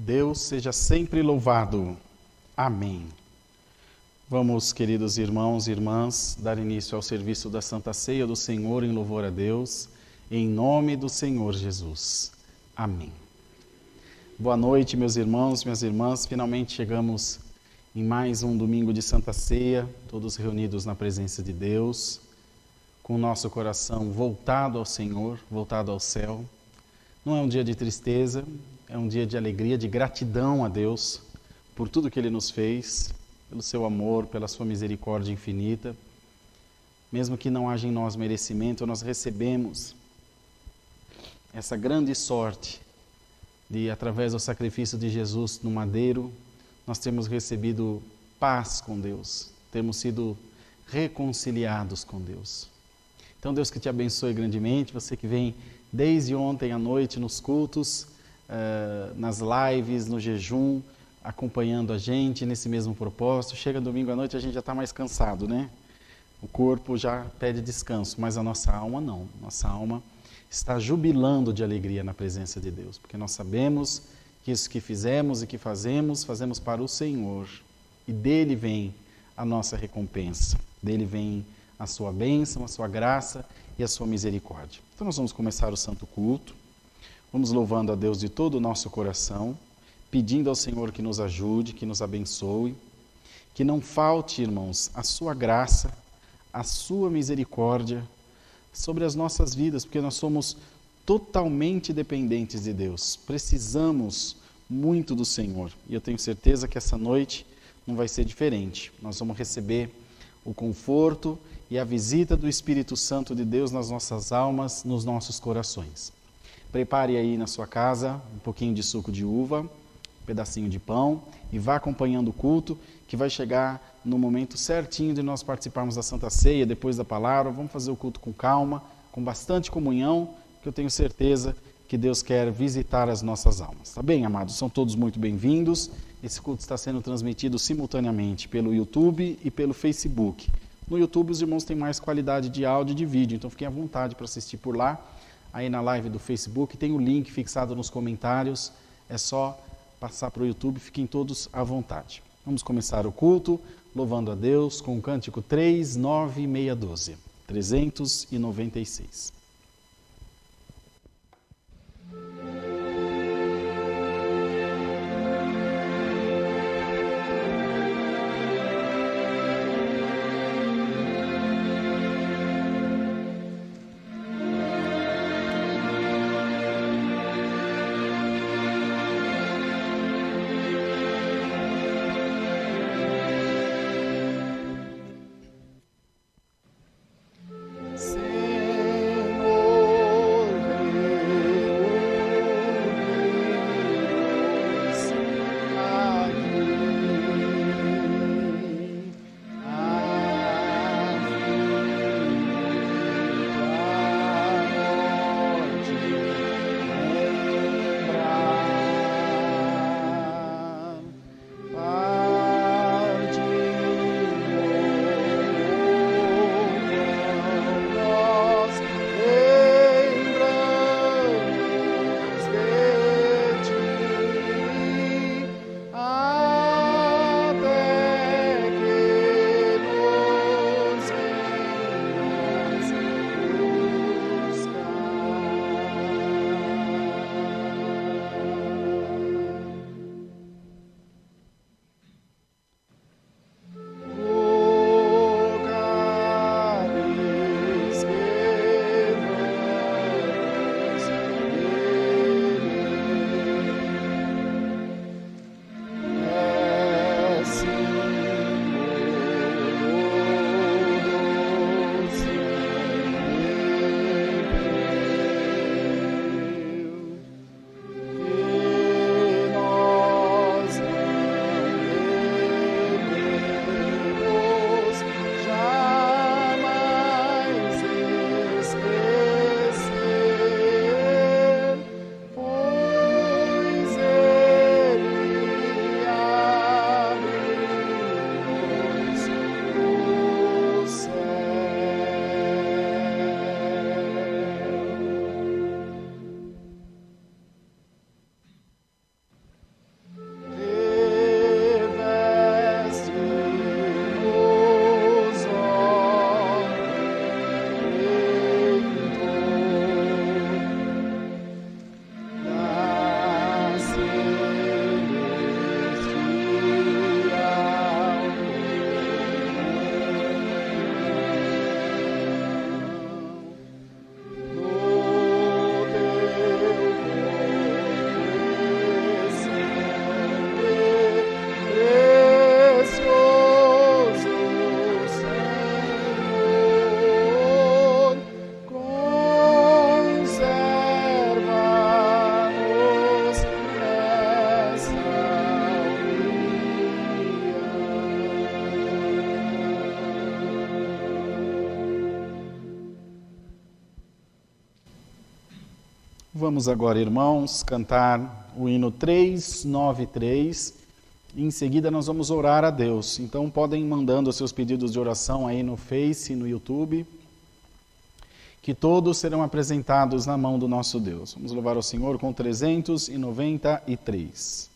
Deus seja sempre louvado. Amém. Vamos, queridos irmãos e irmãs, dar início ao serviço da Santa Ceia do Senhor em louvor a Deus, em nome do Senhor Jesus. Amém. Boa noite, meus irmãos, minhas irmãs. Finalmente chegamos em mais um domingo de Santa Ceia, todos reunidos na presença de Deus, com o nosso coração voltado ao Senhor, voltado ao céu. Não é um dia de tristeza, é um dia de alegria, de gratidão a Deus por tudo que Ele nos fez, pelo seu amor, pela sua misericórdia infinita. Mesmo que não haja em nós merecimento, nós recebemos essa grande sorte de, através do sacrifício de Jesus no madeiro, nós temos recebido paz com Deus, temos sido reconciliados com Deus. Então, Deus que te abençoe grandemente, você que vem desde ontem à noite nos cultos, nas lives, no jejum, acompanhando a gente nesse mesmo propósito. Chega domingo à noite, a gente já está mais cansado, né? O corpo já pede descanso, mas a nossa alma não. Nossa alma está jubilando de alegria na presença de Deus, porque nós sabemos que isso que fizemos e que fazemos para o Senhor. E dele vem a nossa recompensa, dele vem a sua bênção, a sua graça e a sua misericórdia. Então nós vamos começar o Santo Culto, vamos louvando a Deus de todo o nosso coração, pedindo ao Senhor que nos ajude, que nos abençoe, que não falte, irmãos, a sua graça, a sua misericórdia sobre as nossas vidas, porque nós somos totalmente dependentes de Deus, precisamos muito do Senhor. E eu tenho certeza que essa noite não vai ser diferente. Nós vamos receber o conforto e a visita do Espírito Santo de Deus nas nossas almas, nos nossos corações. Prepare aí na sua casa um pouquinho de suco de uva, um pedacinho de pão e vá acompanhando o culto, que vai chegar no momento certinho de nós participarmos da Santa Ceia, depois da palavra. Vamos fazer o culto com calma, com bastante comunhão, que eu tenho certeza que Deus quer visitar as nossas almas. Tá bem, amados? São todos muito bem-vindos. Esse culto está sendo transmitido simultaneamente pelo YouTube e pelo Facebook. No YouTube os irmãos têm mais qualidade de áudio e de vídeo, então fiquem à vontade para assistir por lá. Aí na live do Facebook tem o link fixado nos comentários, é só passar para o YouTube, fiquem todos à vontade. Vamos começar o culto louvando a Deus com o cântico 39612, 396. Sempre Vamos agora, irmãos, cantar o hino 393. Em seguida nós vamos orar a Deus. Então podem ir mandando os seus pedidos de oração aí no Face, no YouTube, que todos serão apresentados na mão do nosso Deus. Vamos louvar ao Senhor com 393.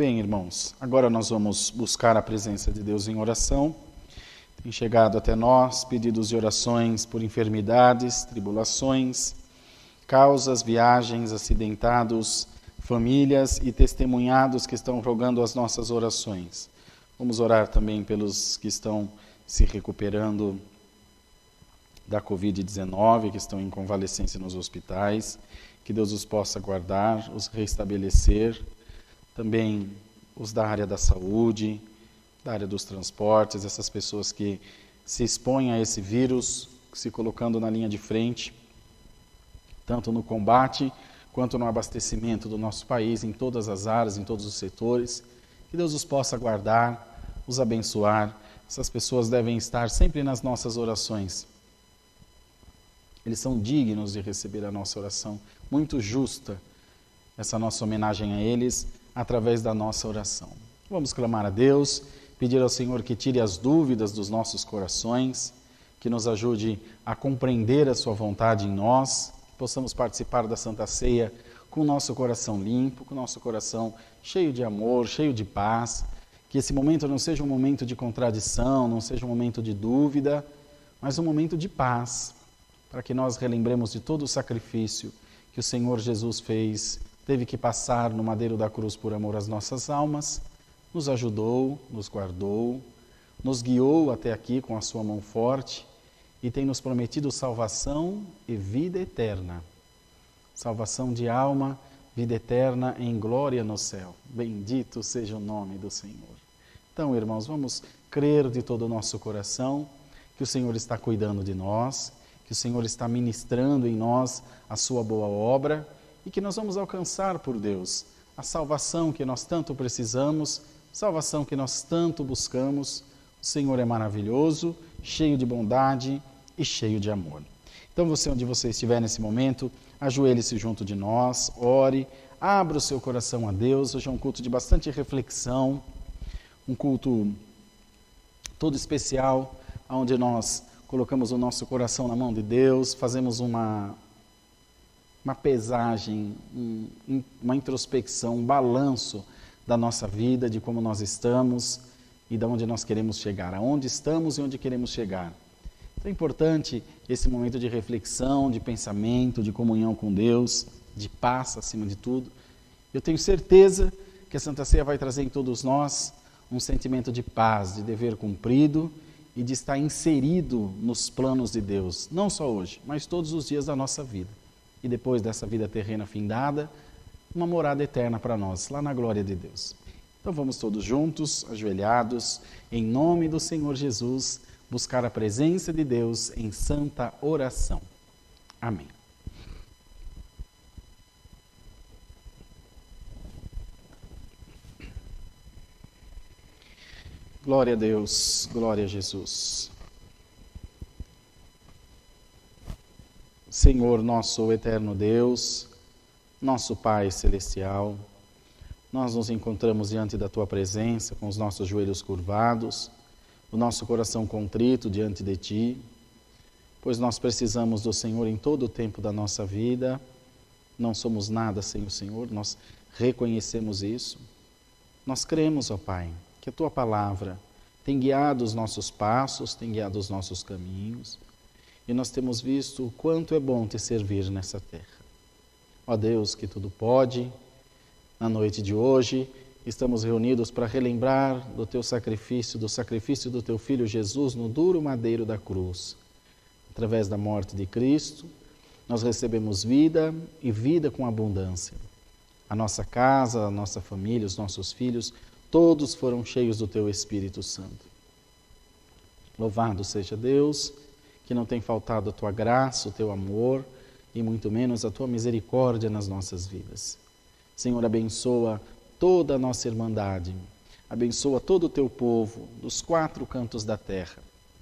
Bem, irmãos, agora nós vamos buscar a presença de Deus em oração. Tem chegado até nós pedidos de orações por enfermidades, tribulações, causas, viagens, acidentados, famílias e testemunhados que estão rogando as nossas orações. Vamos orar também pelos que estão se recuperando da Covid-19, que estão em convalescência nos hospitais. Que Deus os possa guardar, os restabelecer. Também os da área da saúde, da área dos transportes, essas pessoas que se expõem a esse vírus, se colocando na linha de frente, tanto no combate quanto no abastecimento do nosso país, em todas as áreas, em todos os setores. Que Deus os possa guardar, os abençoar. Essas pessoas devem estar sempre nas nossas orações. Eles são dignos de receber a nossa oração, muito justa essa nossa homenagem a eles, através da nossa oração. Vamos clamar a Deus, pedir ao Senhor que tire as dúvidas dos nossos corações, que nos ajude a compreender a sua vontade em nós, que possamos participar da Santa Ceia com o nosso coração limpo, com o nosso coração cheio de amor, cheio de paz, que esse momento não seja um momento de contradição, não seja um momento de dúvida, mas um momento de paz, para que nós relembremos de todo o sacrifício que o Senhor Jesus fez, teve que passar no madeiro da cruz por amor às nossas almas, nos ajudou, nos guardou, nos guiou até aqui com a sua mão forte e tem nos prometido salvação e vida eterna. Salvação de alma, vida eterna em glória no céu. Bendito seja o nome do Senhor. Então, irmãos, vamos crer de todo o nosso coração que o Senhor está cuidando de nós, que o Senhor está ministrando em nós a sua boa obra e que nós vamos alcançar por Deus a salvação que nós tanto precisamos, salvação que nós tanto buscamos. O Senhor é maravilhoso, cheio de bondade e cheio de amor. Então, onde você estiver nesse momento, ajoelhe-se junto de nós, ore, abra o seu coração a Deus. Hoje é um culto de bastante reflexão, um culto todo especial, onde nós colocamos o nosso coração na mão de Deus, fazemos uma pesagem, uma introspecção, um balanço da nossa vida, de como nós estamos e de onde nós queremos chegar, aonde estamos e onde queremos chegar. Então é importante esse momento de reflexão, de pensamento, de comunhão com Deus, de paz acima de tudo. Eu tenho certeza que a Santa Ceia vai trazer em todos nós um sentimento de paz, de dever cumprido e de estar inserido nos planos de Deus, não só hoje, mas todos os dias da nossa vida. E depois dessa vida terrena findada, uma morada eterna para nós, lá na glória de Deus. Então vamos todos juntos, ajoelhados, em nome do Senhor Jesus, buscar a presença de Deus em santa oração. Amém. Glória a Deus, glória a Jesus. Senhor, nosso eterno Deus, nosso Pai celestial, nós nos encontramos diante da Tua presença com os nossos joelhos curvados, o nosso coração contrito diante de Ti, pois nós precisamos do Senhor em todo o tempo da nossa vida, não somos nada sem o Senhor, nós reconhecemos isso. Nós cremos, ó Pai, que a Tua palavra tem guiado os nossos passos, tem guiado os nossos caminhos, e nós temos visto o quanto é bom Te servir nessa terra. Ó Deus, que tudo pode, na noite de hoje, estamos reunidos para relembrar do Teu sacrifício, do sacrifício do Teu Filho Jesus no duro madeiro da cruz. Através da morte de Cristo, nós recebemos vida e vida com abundância. A nossa casa, a nossa família, os nossos filhos, todos foram cheios do Teu Espírito Santo. Louvado seja Deus, que não tem faltado a Tua graça, o Teu amor e muito menos a Tua misericórdia nas nossas vidas. Senhor, abençoa toda a nossa irmandade, abençoa todo o Teu povo dos 4 cantos da terra,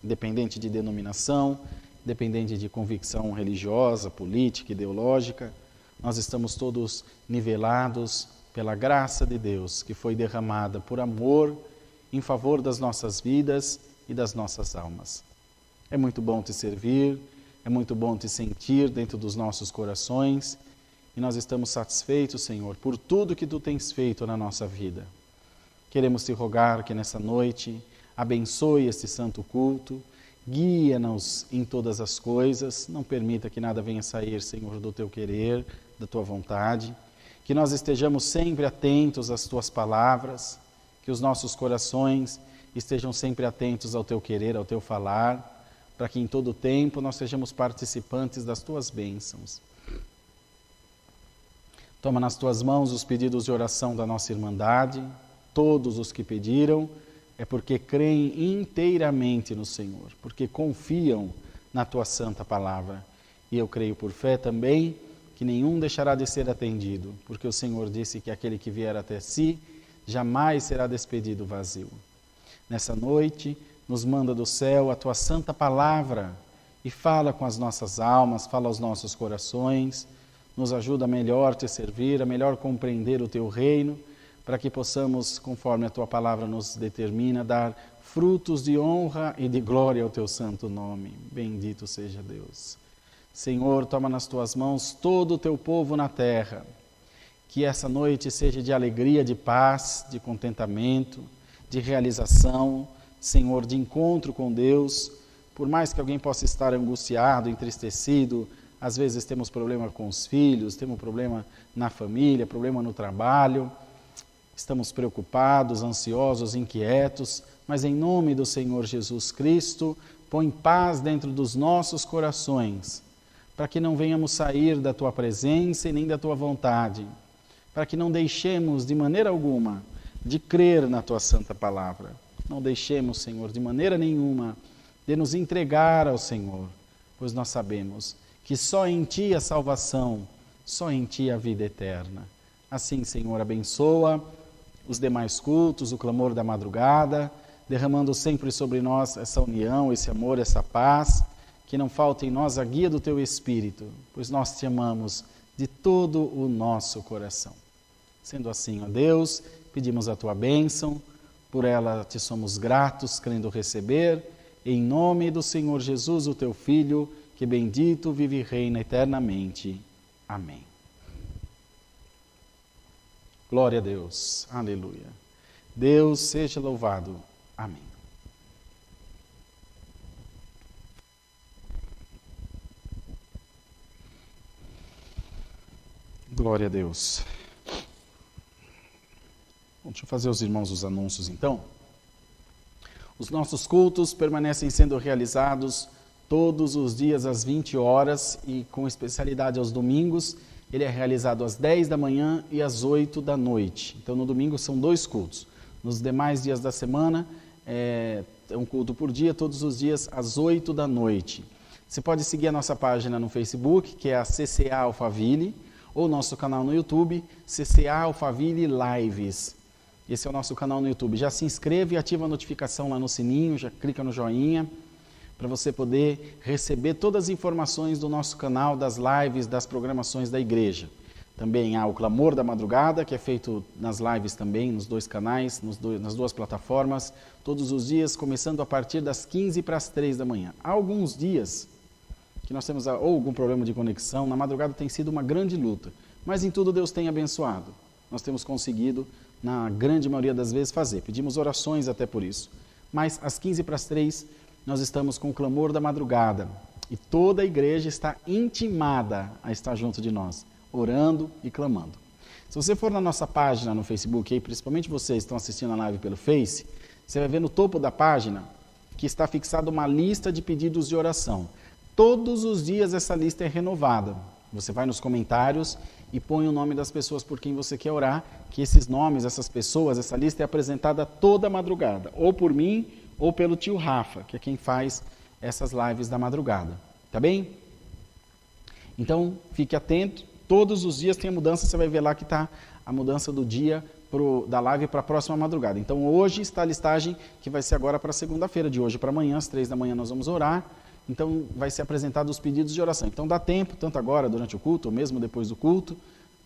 independente de denominação, independente de convicção religiosa, política, ideológica, nós estamos todos nivelados pela graça de Deus que foi derramada por amor em favor das nossas vidas e das nossas almas. É muito bom Te servir, é muito bom Te sentir dentro dos nossos corações e nós estamos satisfeitos, Senhor, por tudo que Tu tens feito na nossa vida. Queremos Te rogar que nessa noite abençoe este santo culto, guia-nos em todas as coisas, não permita que nada venha sair, Senhor, do Teu querer, da Tua vontade, que nós estejamos sempre atentos às Tuas palavras, que os nossos corações estejam sempre atentos ao Teu querer, ao Teu falar, para que em todo o tempo nós sejamos participantes das Tuas bênçãos. Toma nas Tuas mãos os pedidos de oração da nossa irmandade, todos os que pediram é porque creem inteiramente no Senhor, porque confiam na tua santa palavra. E eu creio por fé também que nenhum deixará de ser atendido, porque o Senhor disse que aquele que vier até si jamais será despedido vazio. Nessa noite, nos manda do céu a tua santa palavra e fala com as nossas almas, fala aos nossos corações, nos ajuda a melhor te servir, a melhor compreender o teu reino, para que possamos, conforme a tua palavra nos determina, dar frutos de honra e de glória ao teu santo nome. Bendito seja Deus. Senhor, toma nas tuas mãos todo o teu povo na terra, que essa noite seja de alegria, de paz, de contentamento, de realização, Senhor, de encontro com Deus. Por mais que alguém possa estar angustiado, entristecido, às vezes temos problema com os filhos, temos problema na família, problema no trabalho, estamos preocupados, ansiosos, inquietos, mas em nome do Senhor Jesus Cristo, põe paz dentro dos nossos corações, para que não venhamos sair da tua presença e nem da tua vontade, para que não deixemos de maneira alguma de crer na tua santa palavra. Não deixemos, Senhor, de maneira nenhuma de nos entregar ao Senhor, pois nós sabemos que só em ti a salvação, só em ti a vida eterna. Assim, Senhor, abençoa os demais cultos, o clamor da madrugada, derramando sempre sobre nós essa união, esse amor, essa paz, que não falte em nós a guia do teu Espírito, pois nós te amamos de todo o nosso coração. Sendo assim, ó Deus, pedimos a tua bênção, por ela te somos gratos, crendo receber, em nome do Senhor Jesus, o teu Filho, que bendito vive e reina eternamente. Amém. Glória a Deus. Aleluia. Deus seja louvado. Amém. Glória a Deus. Bom, deixa eu fazer aos irmãos os anúncios então. Os nossos cultos permanecem sendo realizados todos os dias às 20 horas e com especialidade aos domingos. Ele é realizado às 10 da manhã e às 8 da noite. Então no domingo são 2 cultos. Nos demais dias da semana é um culto por dia, todos os dias às 8 da noite. Você pode seguir a nossa página no Facebook, que é a CCA Alphaville, ou nosso canal no YouTube, CCA Alphaville Lives. Esse é o nosso canal no YouTube. Já se inscreve e ativa a notificação lá no sininho, já clica no joinha, para você poder receber todas as informações do nosso canal, das lives, das programações da igreja. Também há o Clamor da Madrugada, que é feito nas lives também, nos 2 canais, nas 2 plataformas, todos os dias, começando a partir das 15 para as 3 da manhã. Há alguns dias que nós temos ou algum problema de conexão, na madrugada tem sido uma grande luta, mas em tudo Deus tem abençoado. Nós temos conseguido, na grande maioria das vezes, fazer. Pedimos orações até por isso. Mas às 15 para as 3, nós estamos com o Clamor da Madrugada. E toda a igreja está intimada a estar junto de nós, orando e clamando. Se você for na nossa página no Facebook, aí, principalmente vocês que estão assistindo a live pelo Face, você vai ver no topo da página que está fixada uma lista de pedidos de oração. Todos os dias essa lista é renovada. Você vai nos comentários e põe o nome das pessoas por quem você quer orar, que esses nomes, essas pessoas, essa lista é apresentada toda madrugada, ou por mim, ou pelo tio Rafa, que é quem faz essas lives da madrugada. Tá bem? Então, fique atento, todos os dias tem a mudança, você vai ver lá que está a mudança do dia da live para a próxima madrugada. Então, hoje está a listagem que vai ser agora para segunda-feira, de hoje para amanhã, às 3 da manhã nós vamos orar. Então, vai ser apresentado os pedidos de oração. Então, dá tempo, tanto agora, durante o culto, ou mesmo depois do culto,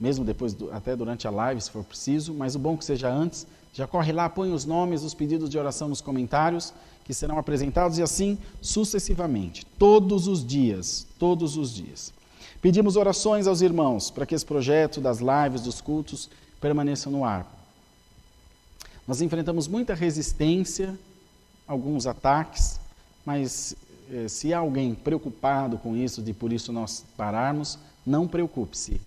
mesmo depois, até durante a live, se for preciso, mas o bom que seja antes, já corre lá, põe os nomes, os pedidos de oração nos comentários, que serão apresentados, e assim, sucessivamente, todos os dias, todos os dias. Pedimos orações aos irmãos, para que esse projeto das lives, dos cultos, permaneça no ar. Nós enfrentamos muita resistência, alguns ataques, mas se há alguém preocupado com isso, de por isso nós pararmos, não preocupe-se.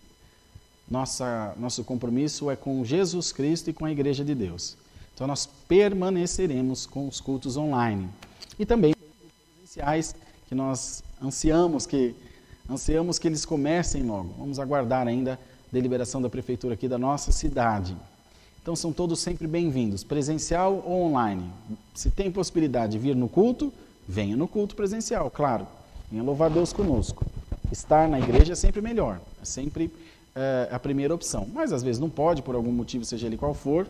Nosso compromisso é com Jesus Cristo e com a Igreja de Deus. Então nós permaneceremos com os cultos online. E também os presenciais, que nós ansiamos que eles comecem logo. Vamos aguardar ainda a deliberação da Prefeitura aqui da nossa cidade. Então são todos sempre bem-vindos, presencial ou online. Se tem possibilidade de vir no culto, venha no culto presencial, claro. Venha louvar Deus conosco. Estar na igreja é sempre melhor, é sempre a primeira opção. Mas às vezes não pode, por algum motivo, seja ele qual for.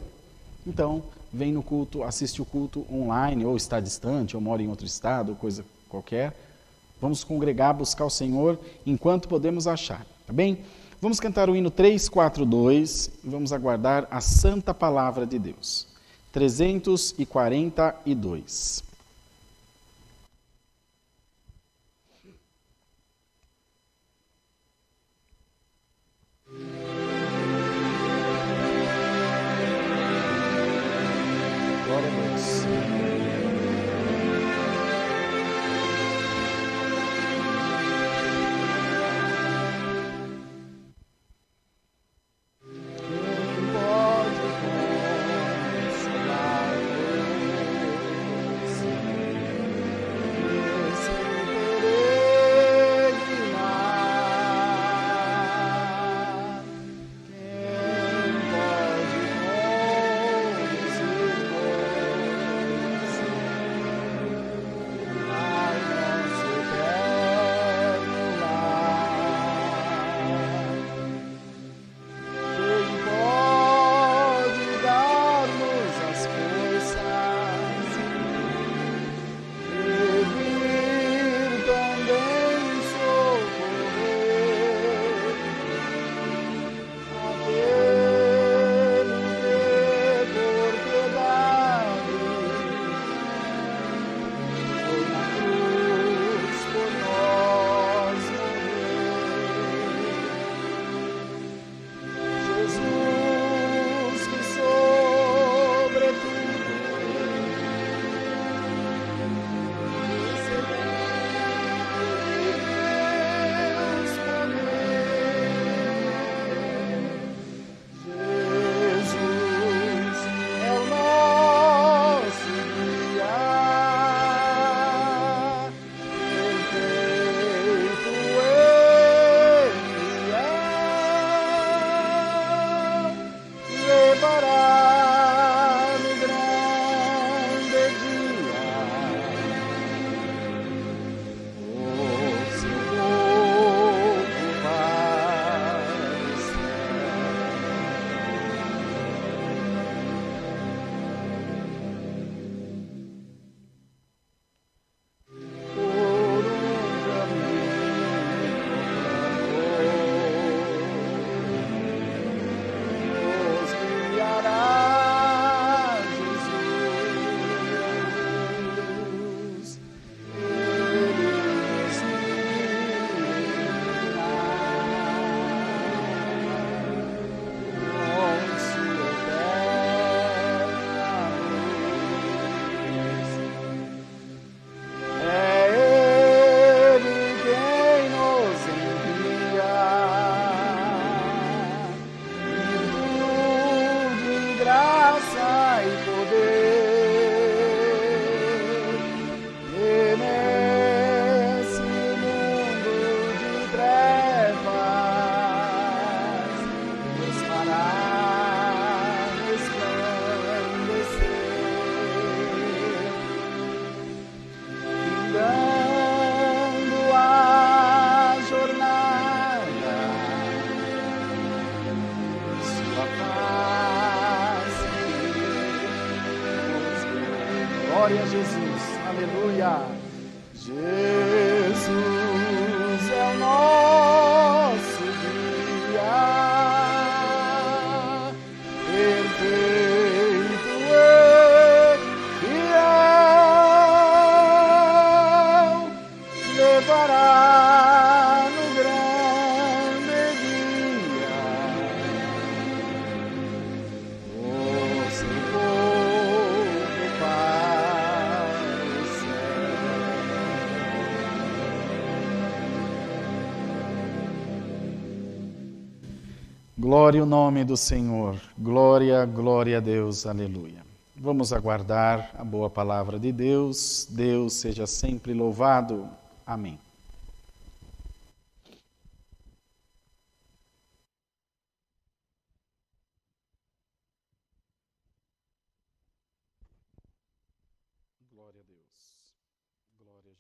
Então, vem no culto, assiste o culto online, ou está distante, ou mora em outro estado, ou coisa qualquer. Vamos congregar, buscar o Senhor enquanto podemos achar, tá bem? Vamos cantar o hino 342 e vamos aguardar a santa palavra de Deus. 342. Glória a Deus. Glória a Jesus, aleluia. Jesus é o nosso guia, perfeito e fiel, levará no grande dia o seu povo para o céu. Glória ao nome do Senhor, glória, glória a Deus, aleluia. Vamos aguardar a boa palavra de Deus. Deus seja sempre louvado. Amém.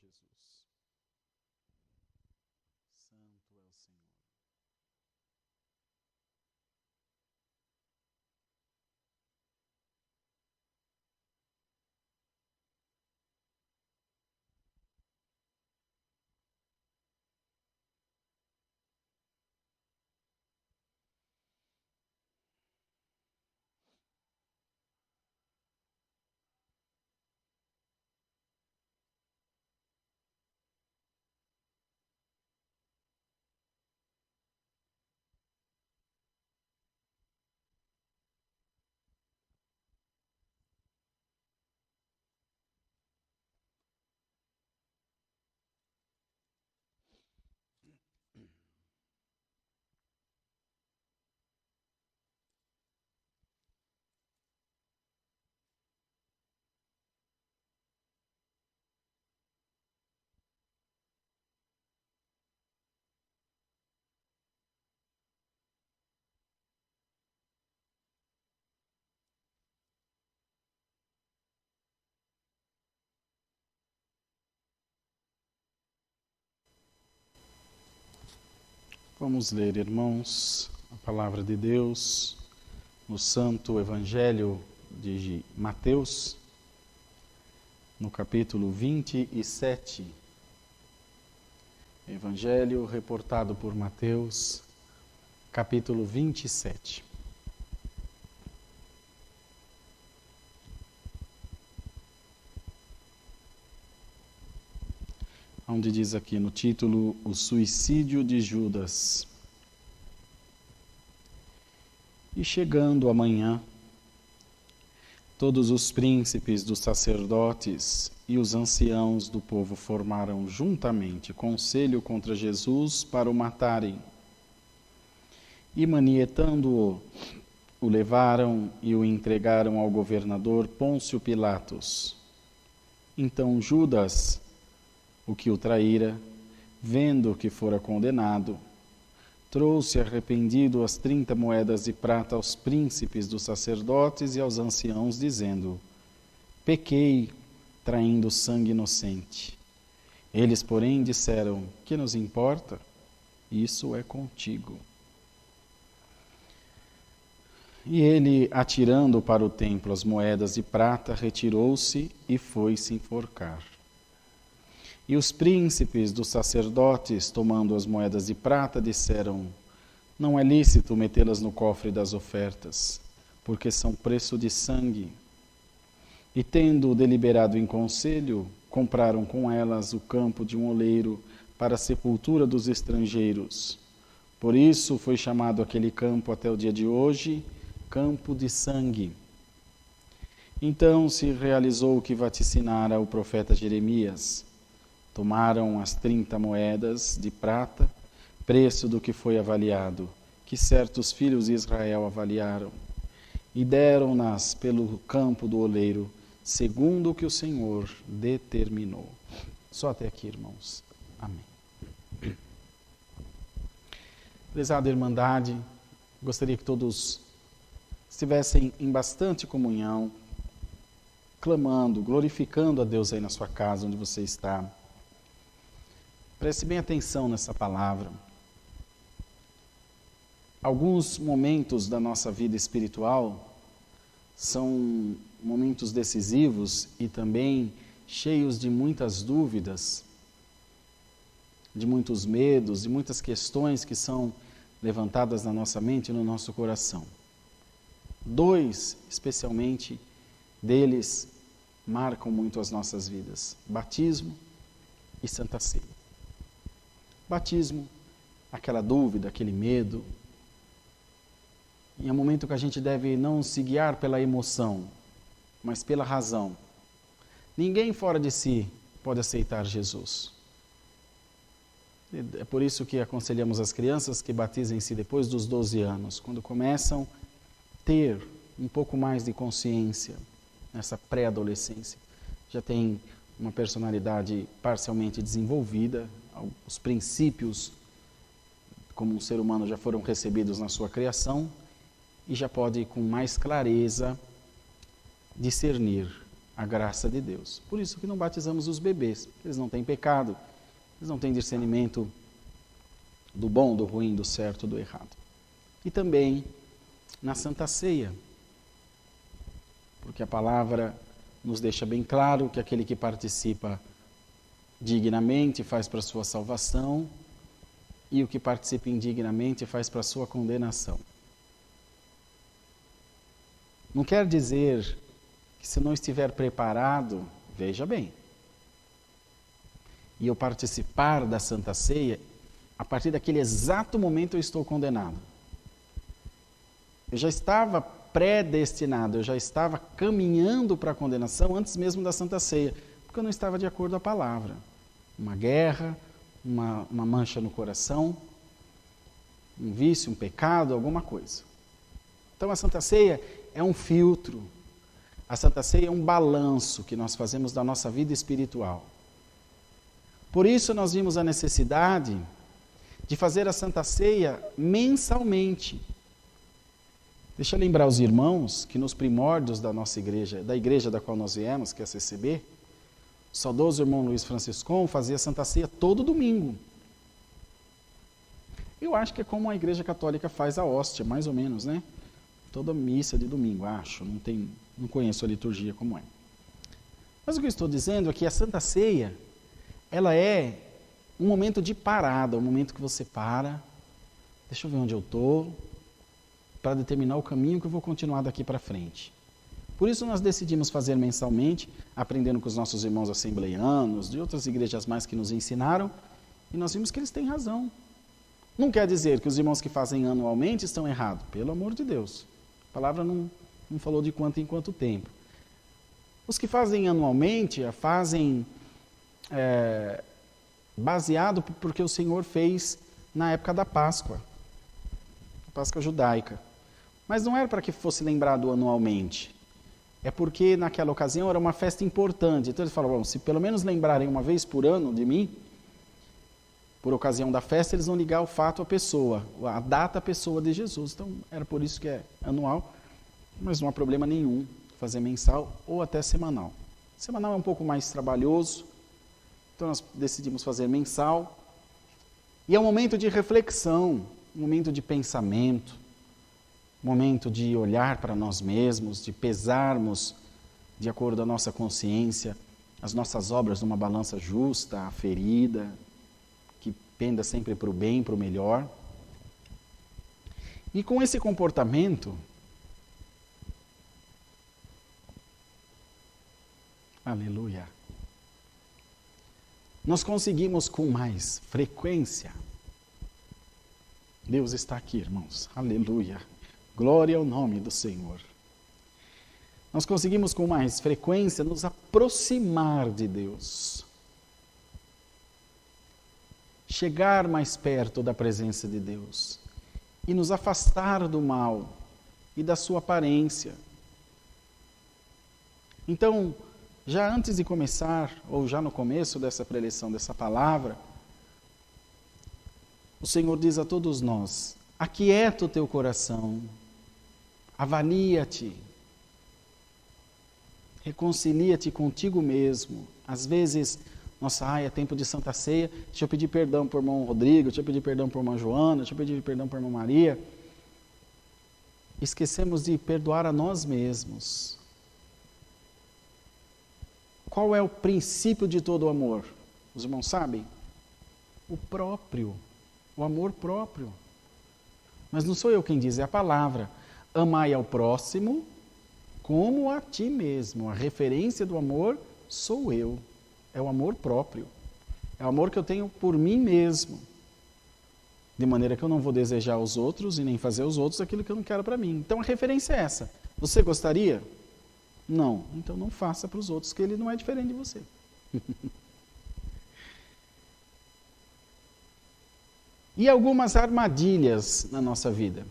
Jesus. Santo é o Senhor. Vamos ler, irmãos, a palavra de Deus no Santo Evangelho de Mateus, no capítulo 27. Evangelho reportado por Mateus, capítulo 27. Onde diz aqui no título, o suicídio de Judas. E chegando amanhã, todos os príncipes dos sacerdotes e os anciãos do povo formaram juntamente conselho contra Jesus para o matarem. E manietando-o, o levaram e o entregaram ao governador Pôncio Pilatos. Então Judas, o que o traíra, vendo que fora condenado, trouxe arrependido as 30 moedas de prata aos príncipes dos sacerdotes e aos anciãos, dizendo: pequei, traindo sangue inocente. Eles, porém, disseram: que nos importa? Isso é contigo. E ele, atirando para o templo as moedas de prata, retirou-se e foi se enforcar. E os príncipes dos sacerdotes, tomando as moedas de prata, disseram: não é lícito metê-las no cofre das ofertas, porque são preço de sangue. E tendo deliberado em conselho, compraram com elas o campo de um oleiro para a sepultura dos estrangeiros. Por isso foi chamado aquele campo até o dia de hoje, Campo de Sangue. Então se realizou o que vaticinara o profeta Jeremias. Tomaram as 30 moedas de prata, preço do que foi avaliado, que certos filhos de Israel avaliaram, e deram-nas pelo campo do oleiro, segundo o que o Senhor determinou. Só até aqui, irmãos. Amém. Prezada Irmandade, gostaria que todos estivessem em bastante comunhão, clamando, glorificando a Deus aí na sua casa, onde você está. Preste bem atenção nessa palavra. Alguns momentos da nossa vida espiritual são momentos decisivos e também cheios de muitas dúvidas, de muitos medos, de muitas questões que são levantadas na nossa mente e no nosso coração. 2, especialmente, deles marcam muito as nossas vidas: batismo e Santa Ceia. Batismo, aquela dúvida, aquele medo. E é um momento que a gente deve não se guiar pela emoção, mas pela razão. Ninguém fora de si pode aceitar Jesus. É por isso que aconselhamos as crianças que batizem-se depois dos 12 anos, quando começam a ter um pouco mais de consciência nessa pré-adolescência. Já tem uma personalidade parcialmente desenvolvida, os princípios como um ser humano já foram recebidos na sua criação e já pode com mais clareza discernir a graça de Deus. Por isso que não batizamos os bebês, eles não têm pecado, eles não têm discernimento do bom, do ruim, do certo, do errado. E também na Santa Ceia, porque a palavra nos deixa bem claro que aquele que participa dignamente faz para a sua salvação, e o que participa indignamente faz para a sua condenação. Não quer dizer que se não estiver preparado, veja bem, e eu participar da Santa Ceia, a partir daquele exato momento eu estou condenado. Eu já estava predestinado, eu já estava caminhando para a condenação antes mesmo da Santa Ceia, porque eu não estava de acordo com a palavra. Uma guerra, uma mancha no coração, um vício, um pecado, alguma coisa. Então a Santa Ceia é um filtro, a Santa Ceia é um balanço que nós fazemos da nossa vida espiritual. Por isso nós vimos a necessidade de fazer a Santa Ceia mensalmente. Deixa eu lembrar os irmãos que nos primórdios da nossa igreja, da igreja da qual nós viemos, que é a CCB, o saudoso irmão Luiz Franciscon fazia a Santa Ceia todo domingo. Eu acho que é como a igreja católica faz a hóstia, mais ou menos, né? Toda missa de domingo, acho, não conheço a liturgia como é. Mas o que eu estou dizendo é que a Santa Ceia, ela é um momento de parada, um momento que você para, deixa eu ver onde eu estou, para determinar o caminho que eu vou continuar daqui para frente. Por isso nós decidimos fazer mensalmente, aprendendo com os nossos irmãos assembleianos, de outras igrejas mais que nos ensinaram, e nós vimos que eles têm razão. Não quer dizer que os irmãos que fazem anualmente estão errados, pelo amor de Deus. A palavra não falou de quanto em quanto tempo. Os que fazem anualmente, a fazem baseado porque o Senhor fez na época da Páscoa, a Páscoa judaica. Mas não era para que fosse lembrado anualmente. É porque naquela ocasião era uma festa importante. Então eles falaram, bom, se pelo menos lembrarem uma vez por ano de mim, por ocasião da festa, eles vão ligar o fato à pessoa, a data à pessoa de Jesus. Então era por isso que é anual, mas não há problema nenhum fazer mensal ou até semanal. Semanal é um pouco mais trabalhoso, então nós decidimos fazer mensal. E é um momento de reflexão, um momento de pensamento, momento de olhar para nós mesmos, de pesarmos, de acordo com a nossa consciência, as nossas obras numa balança justa, aferida, que penda sempre para o bem, para o melhor. E com esse comportamento, aleluia, nós conseguimos com mais frequência. Deus está aqui, irmãos, aleluia. Glória ao nome do Senhor. Nós conseguimos com mais frequência nos aproximar de Deus. Chegar mais perto da presença de Deus. E nos afastar do mal e da sua aparência. Então, já antes de começar, ou já no começo dessa preleção dessa palavra, o Senhor diz a todos nós, aquieta o teu coração, avalia-te, reconcilia-te contigo mesmo. Às vezes, nossa, é tempo de Santa Ceia, deixa eu pedir perdão para o irmão Rodrigo, deixa eu pedir perdão para a irmã Joana, deixa eu pedir perdão para a irmã Maria. Esquecemos de perdoar a nós mesmos. Qual é o princípio de todo o amor? Os irmãos sabem? O próprio, o amor próprio. Mas não sou eu quem diz, é a palavra. Amai ao próximo como a ti mesmo. A referência do amor sou eu. É o amor próprio. É o amor que eu tenho por mim mesmo. De maneira que eu não vou desejar aos outros e nem fazer aos outros aquilo que eu não quero para mim. Então a referência é essa. Você gostaria? Não. Então não faça para os outros, que ele não é diferente de você. E algumas armadilhas na nossa vida.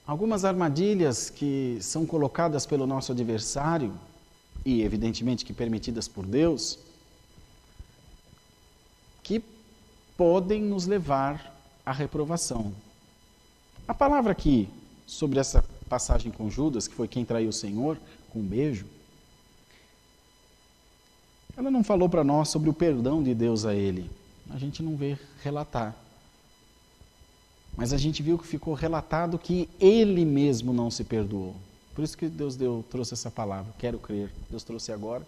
Algumas armadilhas que são colocadas pelo nosso adversário, e evidentemente que permitidas por Deus, que podem nos levar à reprovação. A palavra aqui, sobre essa passagem com Judas, que foi quem traiu o Senhor, com um beijo, ela não falou para nós sobre o perdão de Deus a ele. A gente não vê relatar. Mas a gente viu que ficou relatado que ele mesmo não se perdoou. Por isso que Deus trouxe essa palavra, quero crer. Deus trouxe agora.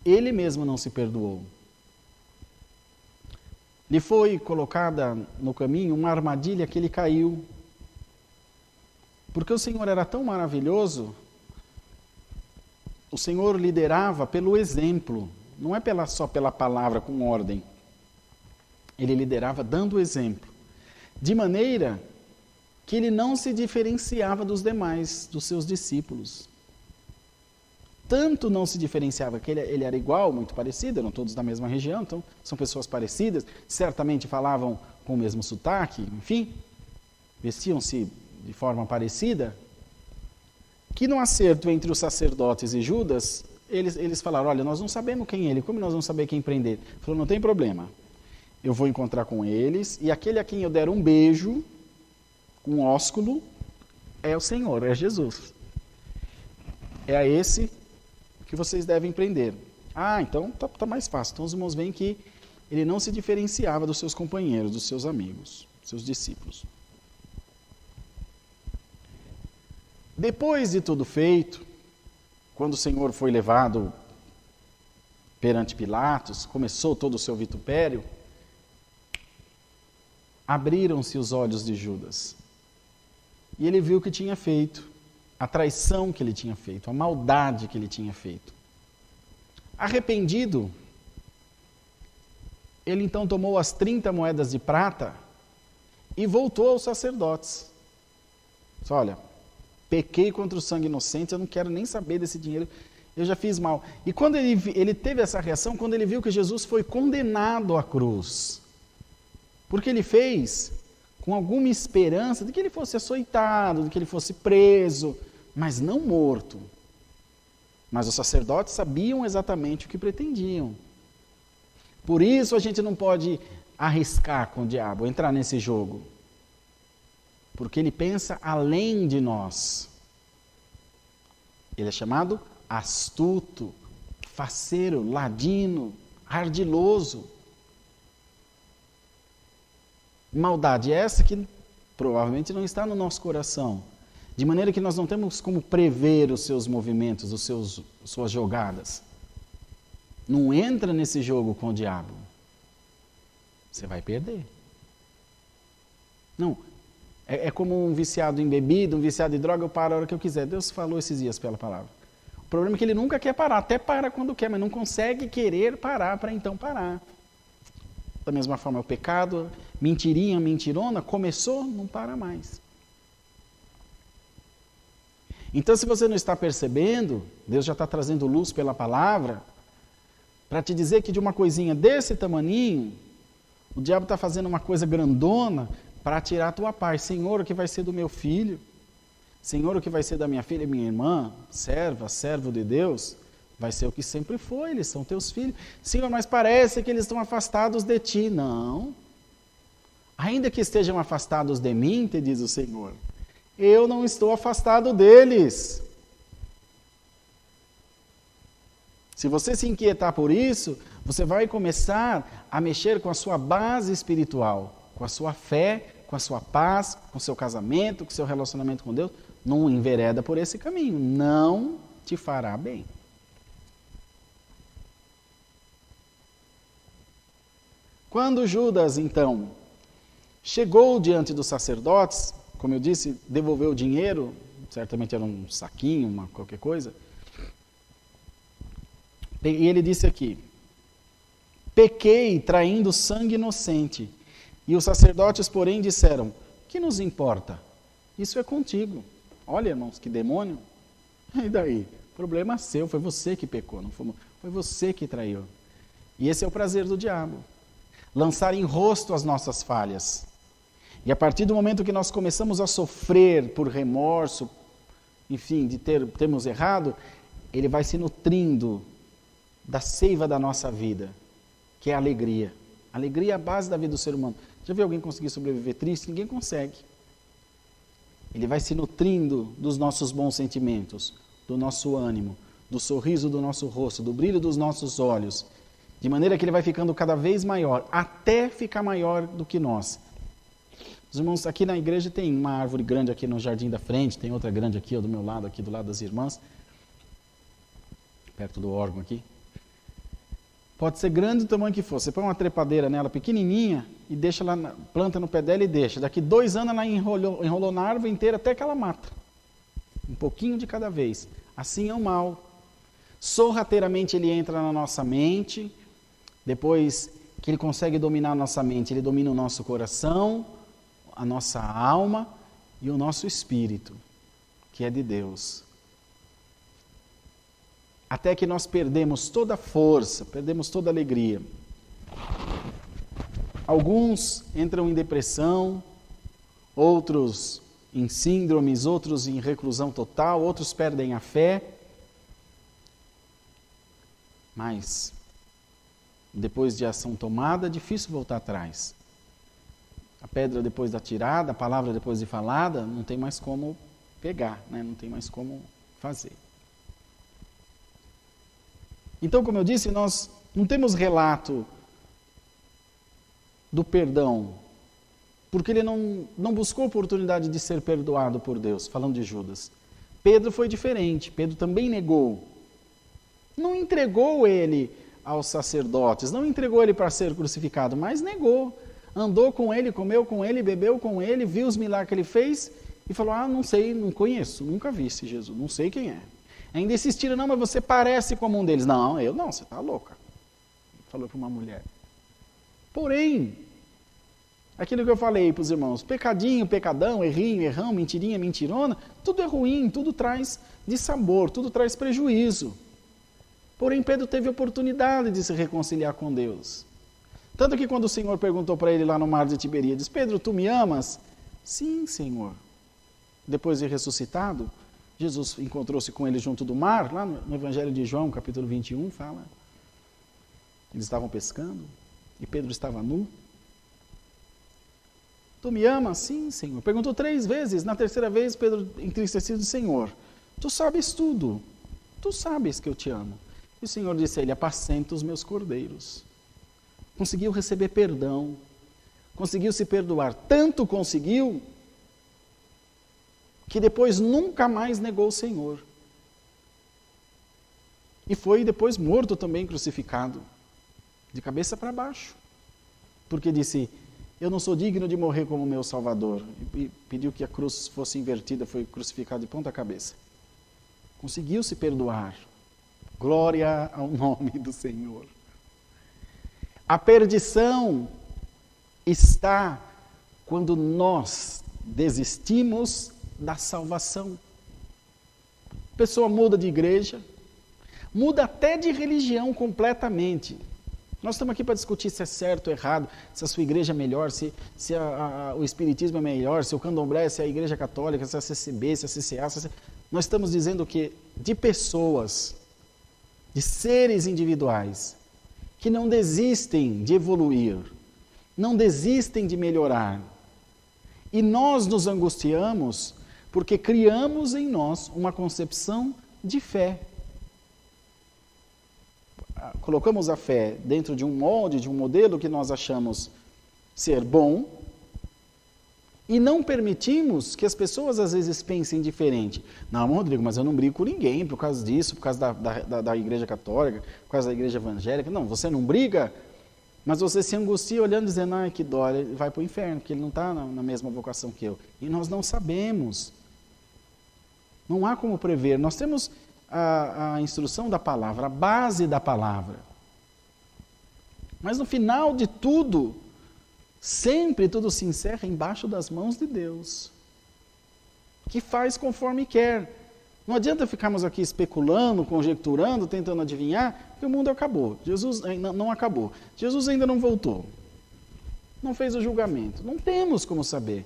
Ele mesmo não se perdoou. Lhe foi colocada no caminho uma armadilha que ele caiu. Porque o Senhor era tão maravilhoso, o Senhor liderava pelo exemplo, não é só pela palavra com ordem. Ele liderava dando o exemplo, de maneira que ele não se diferenciava dos demais, dos seus discípulos. Tanto não se diferenciava que ele era igual, muito parecido, eram todos da mesma região, então são pessoas parecidas, certamente falavam com o mesmo sotaque, enfim, vestiam-se de forma parecida, que no acerto entre os sacerdotes e Judas, eles falaram, olha, nós não sabemos quem é ele, como nós vamos saber quem prender? Ele falou, não tem problema, eu vou encontrar com eles, e aquele a quem eu der um beijo, um ósculo, é o Senhor, é Jesus. É a esse que vocês devem prender. Ah, então tá mais fácil. Então os irmãos veem que ele não se diferenciava dos seus companheiros, dos seus amigos, seus discípulos. Depois de tudo feito, quando o Senhor foi levado perante Pilatos, começou todo o seu vitupério, abriram-se os olhos de Judas. E ele viu o que tinha feito, a traição que ele tinha feito, a maldade que ele tinha feito. Arrependido, ele então tomou as 30 moedas de prata e voltou aos sacerdotes. Disse, olha, pequei contra o sangue inocente, eu não quero nem saber desse dinheiro, eu já fiz mal. E quando ele teve essa reação, quando ele viu que Jesus foi condenado à cruz, porque ele fez com alguma esperança de que ele fosse açoitado, de que ele fosse preso, mas não morto. Mas os sacerdotes sabiam exatamente o que pretendiam. Por isso a gente não pode arriscar com o diabo, entrar nesse jogo. Porque ele pensa além de nós. Ele é chamado astuto, faceiro, ladino, ardiloso. Maldade essa que provavelmente não está no nosso coração. De maneira que nós não temos como prever os seus movimentos, suas jogadas. Não entra nesse jogo com o diabo. Você vai perder. Não. É como um viciado em bebida, um viciado em droga, eu paro a hora que eu quiser. Deus falou esses dias pela palavra. O problema é que ele nunca quer parar, até para quando quer, mas não consegue querer parar para então parar. Da mesma forma, o pecado, mentirinha, mentirona, começou, não para mais. Então, se você não está percebendo, Deus já está trazendo luz pela palavra, para te dizer que de uma coisinha desse tamaninho, o diabo está fazendo uma coisa grandona para tirar a tua paz. Senhor, o que vai ser do meu filho? Senhor, o que vai ser da minha filha e minha irmã? Servo de Deus? Vai ser o que sempre foi, eles são teus filhos. Senhor, mas parece que eles estão afastados de ti. Não. Ainda que estejam afastados de mim, te diz o Senhor, eu não estou afastado deles. Se você se inquietar por isso, você vai começar a mexer com a sua base espiritual, com a sua fé, com a sua paz, com o seu casamento, com o seu relacionamento com Deus. Não envereda por esse caminho, não te fará bem. Quando Judas, então, chegou diante dos sacerdotes, como eu disse, devolveu o dinheiro, certamente era um saquinho, qualquer coisa, e ele disse aqui, pequei traindo sangue inocente, e os sacerdotes, porém, disseram, que nos importa? Isso é contigo. Olha, irmãos, que demônio. E daí? Problema seu, foi você que pecou, não foi você que traiu. E esse é o prazer do diabo. Lançar em rosto as nossas falhas. E a partir do momento que nós começamos a sofrer por remorso, enfim, de termos errado, ele vai se nutrindo da seiva da nossa vida, que é a alegria. A alegria é a base da vida do ser humano. Já viu alguém conseguir sobreviver triste? Ninguém consegue. Ele vai se nutrindo dos nossos bons sentimentos, do nosso ânimo, do sorriso do nosso rosto, do brilho dos nossos olhos, de maneira que ele vai ficando cada vez maior, até ficar maior do que nós. Os irmãos, aqui na igreja tem uma árvore grande aqui no jardim da frente, tem outra grande aqui do meu lado, aqui do lado das irmãs, perto do órgão aqui. Pode ser grande do tamanho que for, você põe uma trepadeira nela pequenininha e deixa lá, planta no pé dela e deixa. Daqui 2 anos ela enrolou na árvore inteira até que ela mata. Um pouquinho de cada vez. Assim é o mal. Sorrateiramente ele entra na nossa mente, depois que ele consegue dominar a nossa mente, ele domina o nosso coração, a nossa alma e o nosso espírito, que é de Deus. Até que nós perdemos toda a força, perdemos toda a alegria. Alguns entram em depressão, outros em síndromes, outros em reclusão total, outros perdem a fé. Mas, depois de ação tomada, é difícil voltar atrás. A pedra depois da tirada, a palavra depois de falada, não tem mais como pegar, né? Não tem mais como fazer. Então, como eu disse, nós não temos relato do perdão, porque ele não buscou oportunidade de ser perdoado por Deus, falando de Judas. Pedro foi diferente, Pedro também negou. Não entregou ele aos sacerdotes, não entregou ele para ser crucificado, mas negou. Andou com ele, comeu com ele, bebeu com ele, viu os milagres que ele fez e falou, não sei, não conheço, nunca vi esse Jesus, não sei quem é. Ainda insistiram, não, mas você parece como um deles. Não, eu não, você está louca. Falou para uma mulher. Porém, aquilo que eu falei para os irmãos, pecadinho, pecadão, errinho, errão, mentirinha, mentirona, tudo é ruim, tudo traz dissabor, tudo traz prejuízo. Porém, Pedro teve oportunidade de se reconciliar com Deus. Tanto que quando o Senhor perguntou para ele lá no mar de Tiberíades, Pedro, tu me amas? Sim, Senhor. Depois de ressuscitado, Jesus encontrou-se com ele junto do mar, lá no Evangelho de João, capítulo 21, fala. Eles estavam pescando e Pedro estava nu. Tu me amas? Sim, Senhor. Perguntou 3 vezes. Na terceira vez, Pedro, entristecido, Senhor, tu sabes tudo. Tu sabes que eu te amo. E o Senhor disse a ele, apacenta os meus cordeiros. Conseguiu receber perdão. Conseguiu se perdoar. Tanto conseguiu que depois nunca mais negou o Senhor. E foi depois morto também, crucificado, de cabeça para baixo. Porque disse, eu não sou digno de morrer como meu Salvador. E pediu que a cruz fosse invertida, foi crucificado de ponta cabeça. Conseguiu se perdoar. Glória ao nome do Senhor. A perdição está quando nós desistimos da salvação. A pessoa muda de igreja, muda até de religião completamente. Nós estamos aqui para discutir se é certo ou errado, se a sua igreja é melhor, se o espiritismo é melhor, se o candomblé, se a igreja católica, se a CCB, se a CCA. Nós estamos dizendo que de pessoas, de seres individuais, que não desistem de evoluir, não desistem de melhorar. E nós nos angustiamos porque criamos em nós uma concepção de fé. Colocamos a fé dentro de um molde, de um modelo que nós achamos ser bom e não permitimos que as pessoas às vezes pensem diferente. Não, Rodrigo, mas eu não brigo com ninguém por causa disso, por causa da igreja católica, por causa da igreja evangélica. Não, você não briga, mas você se angustia olhando e dizendo, que dó, ele vai para o inferno, porque ele não está na mesma vocação que eu. E nós não sabemos. Não há como prever. Nós temos a instrução da palavra, a base da palavra. Mas no final de tudo, sempre tudo se encerra embaixo das mãos de Deus, que faz conforme quer. Não adianta ficarmos aqui especulando, conjecturando, tentando adivinhar, porque o mundo acabou. Jesus não acabou. Jesus ainda não voltou. Não fez o julgamento. Não temos como saber.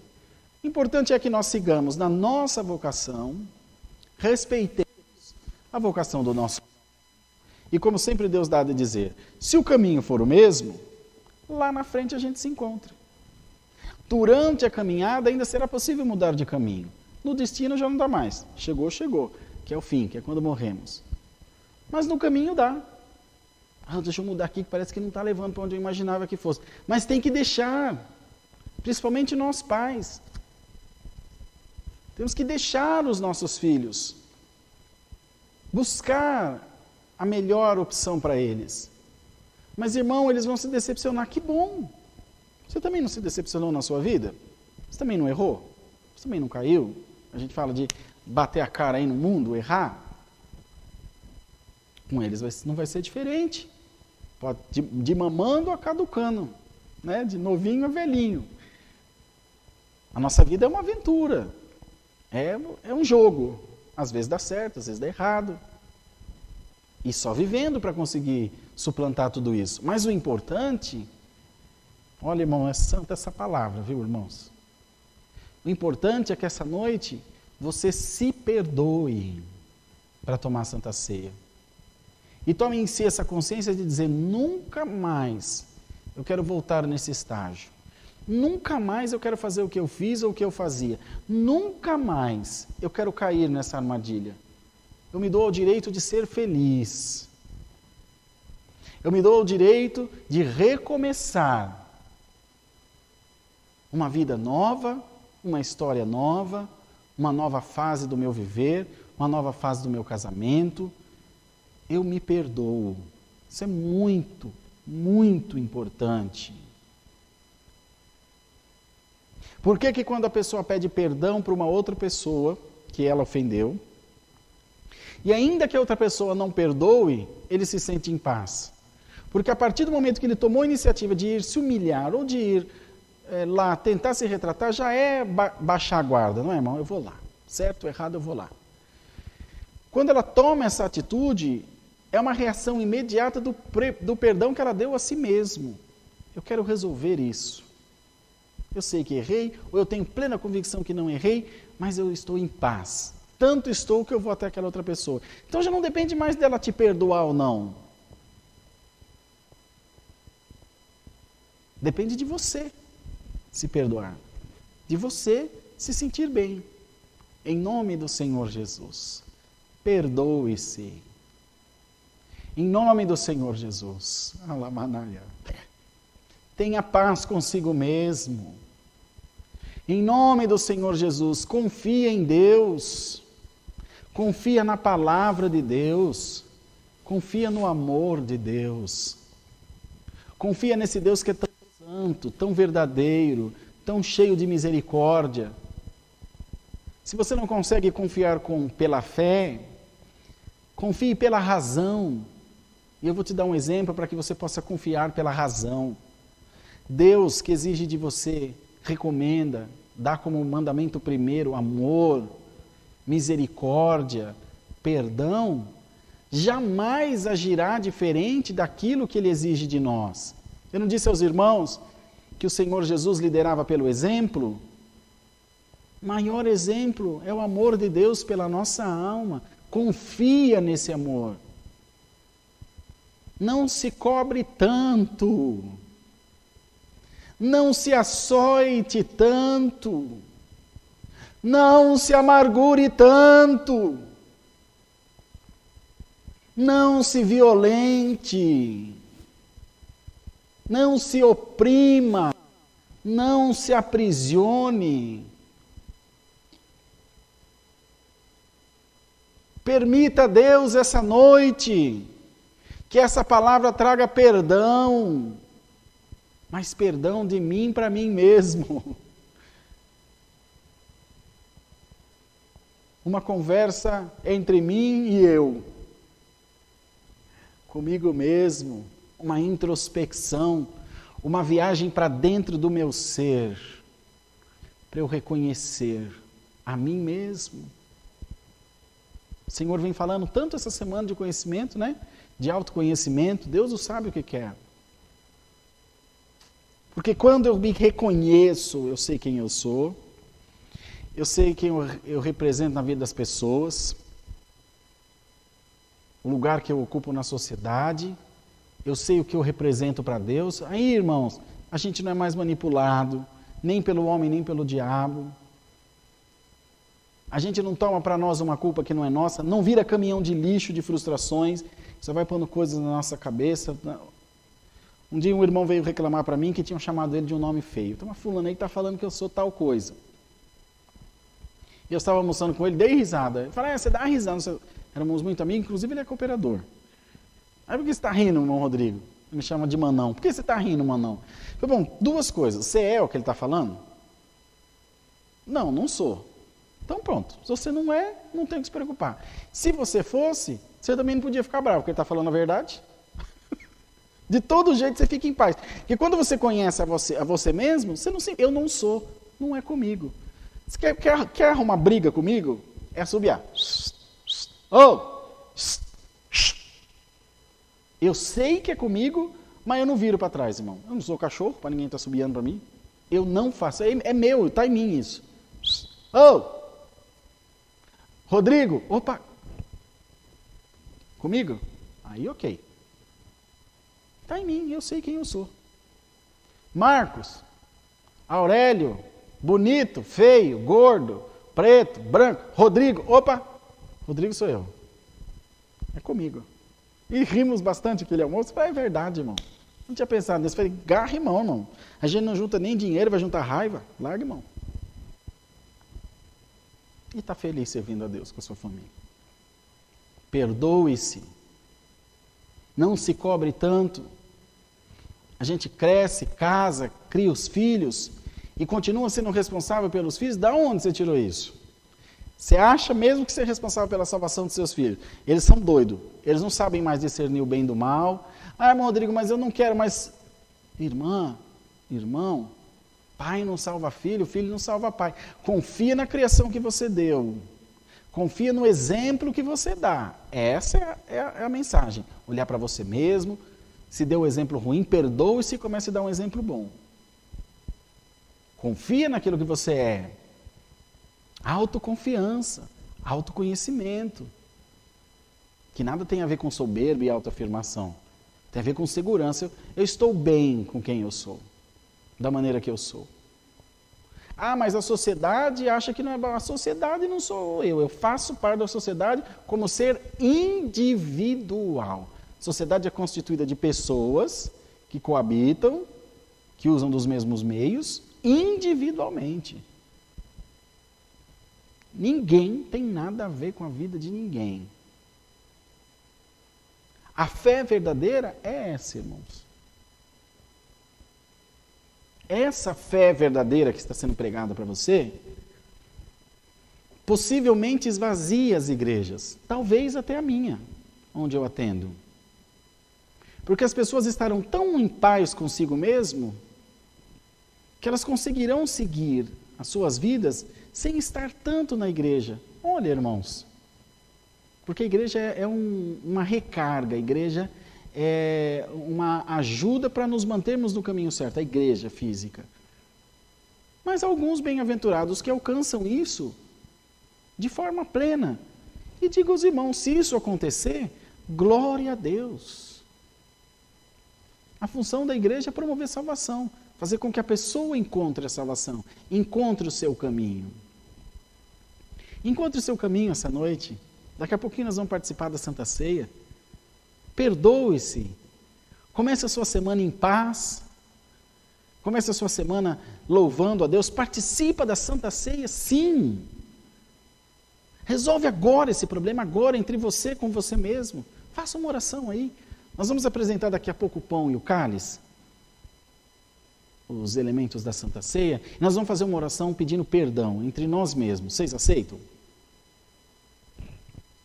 O importante é que nós sigamos na nossa vocação, respeitemos a vocação do nosso. E como sempre Deus dá de dizer, se o caminho for o mesmo, lá na frente a gente se encontra. Durante a caminhada ainda será possível mudar de caminho. No destino já não dá mais. Chegou, chegou. Que é o fim, que é quando morremos. Mas no caminho dá. Deixa eu mudar aqui, que parece que não está levando para onde eu imaginava que fosse. Mas tem que deixar. Principalmente nós pais. Temos que deixar os nossos filhos. Buscar a melhor opção para eles. Mas, irmão, eles vão se decepcionar. Que bom! Você também não se decepcionou na sua vida? Você também não errou? Você também não caiu? A gente fala de bater a cara aí no mundo, errar. Com eles não vai ser diferente. Pode, de mamando a caducando, né? De novinho a velhinho. A nossa vida é uma aventura. É um jogo. Às vezes dá certo, às vezes dá errado. E só vivendo para conseguir suplantar tudo isso. Mas o importante, olha, irmão, é santa essa palavra, viu, irmãos? O importante é que essa noite você se perdoe para tomar a Santa Ceia. E tome em si essa consciência de dizer, nunca mais eu quero voltar nesse estágio. Nunca mais eu quero fazer o que eu fiz ou o que eu fazia. Nunca mais eu quero cair nessa armadilha. Eu me dou o direito de ser feliz. Eu me dou o direito de recomeçar uma vida nova, uma história nova, uma nova fase do meu viver, uma nova fase do meu casamento. Eu me perdoo. Isso é muito, muito importante. Por que que quando a pessoa pede perdão para uma outra pessoa que ela ofendeu, e ainda que a outra pessoa não perdoe, ele se sente em paz? Porque a partir do momento que ele tomou a iniciativa de ir se humilhar ou de ir lá tentar se retratar, já é baixar a guarda, não é, irmão? Eu vou lá. Certo ou errado, eu vou lá. Quando ela toma essa atitude, é uma reação imediata do perdão que ela deu a si mesmo. Eu quero resolver isso. Eu sei que errei, ou eu tenho plena convicção que não errei, mas eu estou em paz. Tanto estou que eu vou até aquela outra pessoa. Então já não depende mais dela te perdoar ou não. Depende de você se perdoar. De você se sentir bem. Em nome do Senhor Jesus. Perdoe-se. Em nome do Senhor Jesus. Alamanaya. Tenha paz consigo mesmo. Em nome do Senhor Jesus, confia em Deus. Confia na palavra de Deus. Confia no amor de Deus. Confia nesse Deus que é tão santo, tão verdadeiro, tão cheio de misericórdia. Se você não consegue confiar pela fé, confie pela razão. E eu vou te dar um exemplo para que você possa confiar pela razão. Deus, que exige de você, recomenda, dá como mandamento primeiro amor, misericórdia, perdão, jamais agirá diferente daquilo que Ele exige de nós. Eu não disse aos irmãos que o Senhor Jesus liderava pelo exemplo? O maior exemplo é o amor de Deus pela nossa alma. Confia nesse amor. Não se cobre tanto. Não se açoite tanto. Não se amargure tanto. Não se violente. Não se oprima. Não se aprisione. Permita a Deus essa noite que essa palavra traga perdão, mas perdão de mim para mim mesmo. Uma conversa entre mim e eu, comigo mesmo, uma introspecção, uma viagem para dentro do meu ser, para eu reconhecer a mim mesmo. O Senhor vem falando tanto essa semana de conhecimento, né? De autoconhecimento, Deus o sabe o que quer. Porque quando eu me reconheço, eu sei quem eu sou, eu sei quem eu represento na vida das pessoas, o lugar que eu ocupo na sociedade, eu sei o que eu represento para Deus. Aí, irmãos, a gente não é mais manipulado, nem pelo homem, nem pelo diabo. A gente não toma para nós uma culpa que não é nossa, não vira caminhão de lixo, de frustrações, só vai pondo coisas na nossa cabeça. Um dia um irmão veio reclamar para mim que tinham chamado ele de um nome feio. Então, uma fulana aí está falando que eu sou tal coisa. E eu estava almoçando com ele, dei risada. Eu falei, você dá risada. Éramos muito amigos, inclusive ele é cooperador. Aí por que você está rindo, irmão Rodrigo? Ele me chama de Manão. Por que você está rindo, Manão? Eu falei, bom, duas coisas. Você é o que ele está falando? Não, não sou. Então pronto, se você não é, não tem que se preocupar. Se você fosse, você também não podia ficar bravo, porque ele está falando a verdade. De todo jeito você fica em paz. Porque quando você conhece a você mesmo, você não se, eu não sou, não é comigo. Você quer arrumar briga comigo? É assobiar. Eu sei que é comigo, mas eu não viro para trás, irmão. Eu não sou cachorro, para ninguém estar assobiando para mim. Eu não faço, é meu, está em mim isso. Rodrigo, opa, comigo? Aí ok. Está em mim, eu sei quem eu sou. Marcos, Aurélio, bonito, feio, gordo, preto, branco, Rodrigo, opa, Rodrigo sou eu. É comigo. E rimos bastante aquele almoço, é verdade, irmão. Não tinha pensado nisso, falei, garra, irmão. A gente não junta nem dinheiro, vai juntar raiva, larga, irmão. E está feliz servindo a Deus com a sua família. Perdoe-se. Não se cobre tanto. A gente cresce, casa, cria os filhos e continua sendo responsável pelos filhos. Da onde você tirou isso? Você acha mesmo que você é responsável pela salvação dos seus filhos? Eles são doidos. Eles não sabem mais discernir o bem do mal. Ah, irmão Rodrigo, mas eu não quero mais... Irmã, irmão... Pai não salva filho, filho não salva pai. Confia na criação que você deu. Confia no exemplo que você dá. Essa é a mensagem. Olhar para você mesmo. Se deu um exemplo ruim, perdoe-se e comece a dar um exemplo bom. Confia naquilo que você é. Autoconfiança, autoconhecimento. Que nada tem a ver com soberba e autoafirmação. Tem a ver com segurança. Eu estou bem com quem eu sou. Da maneira que eu sou. Ah, mas a sociedade acha que não é bom. A sociedade não sou eu. Eu faço parte da sociedade como ser individual. A sociedade é constituída de pessoas que coabitam, que usam dos mesmos meios, individualmente. Ninguém tem nada a ver com a vida de ninguém. A fé verdadeira é essa, irmãos. Essa fé verdadeira que está sendo pregada para você, possivelmente esvazia as igrejas, talvez até a minha, onde eu atendo. Porque as pessoas estarão tão em paz consigo mesmo, que elas conseguirão seguir as suas vidas sem estar tanto na igreja. Olha, irmãos, porque a igreja é uma recarga, a igreja é uma ajuda para nos mantermos no caminho certo, a igreja física. Mas alguns bem-aventurados que alcançam isso de forma plena. E digo aos irmãos, se isso acontecer, glória a Deus. A função da igreja é promover salvação, fazer com que a pessoa encontre a salvação, encontre o seu caminho. Encontre o seu caminho essa noite. Daqui a pouquinho nós vamos participar da Santa Ceia. Perdoe-se. Comece a sua semana em paz. Comece a sua semana louvando a Deus. Participa da Santa Ceia, sim. Resolve agora esse problema, agora entre você com você mesmo. Faça uma oração aí. Nós vamos apresentar daqui a pouco o pão e o cálice, os elementos da Santa Ceia. Nós vamos fazer uma oração pedindo perdão entre nós mesmos. Vocês aceitam?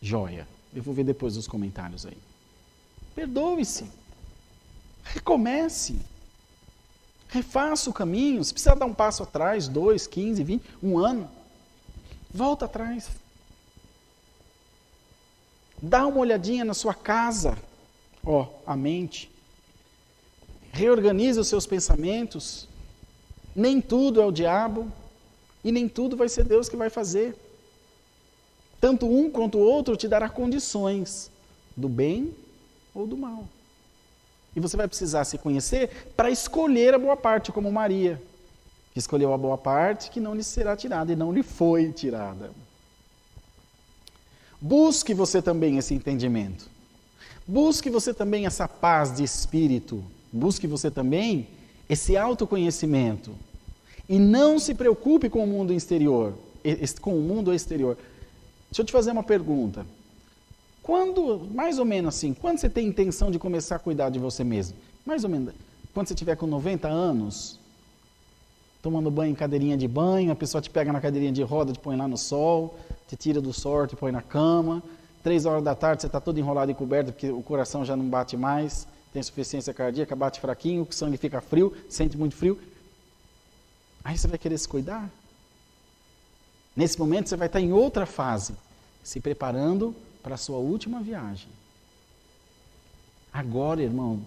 Joia. Eu vou ver depois os comentários aí. Perdoe-se. Recomece. Refaça o caminho. Se precisar dar um passo atrás, 2, 15, 20, um ano, volta atrás. Dá uma olhadinha na sua casa, a mente. Reorganize os seus pensamentos. Nem tudo é o diabo e nem tudo vai ser Deus que vai fazer. Tanto um quanto o outro te dará condições do bem ou do mal. E você vai precisar se conhecer para escolher a boa parte, como Maria, que escolheu a boa parte que não lhe será tirada e não lhe foi tirada. Busque você também esse entendimento. Busque você também essa paz de espírito. Busque você também esse autoconhecimento. E não se preocupe com o mundo exterior. Com o mundo exterior. Deixa eu te fazer uma pergunta. Quando, mais ou menos assim, quando você tem intenção de começar a cuidar de você mesmo? Mais ou menos, quando você tiver com 90 anos, tomando banho em cadeirinha de banho, a pessoa te pega na cadeirinha de roda, te põe lá no sol, te tira do sol, te põe na cama, 3 horas da tarde você está todo enrolado e coberto, porque o coração já não bate mais, tem insuficiência cardíaca, bate fraquinho, o sangue fica frio, sente muito frio. Aí você vai querer se cuidar? Nesse momento você vai estar em outra fase, se preparando para a sua última viagem. Agora, irmão,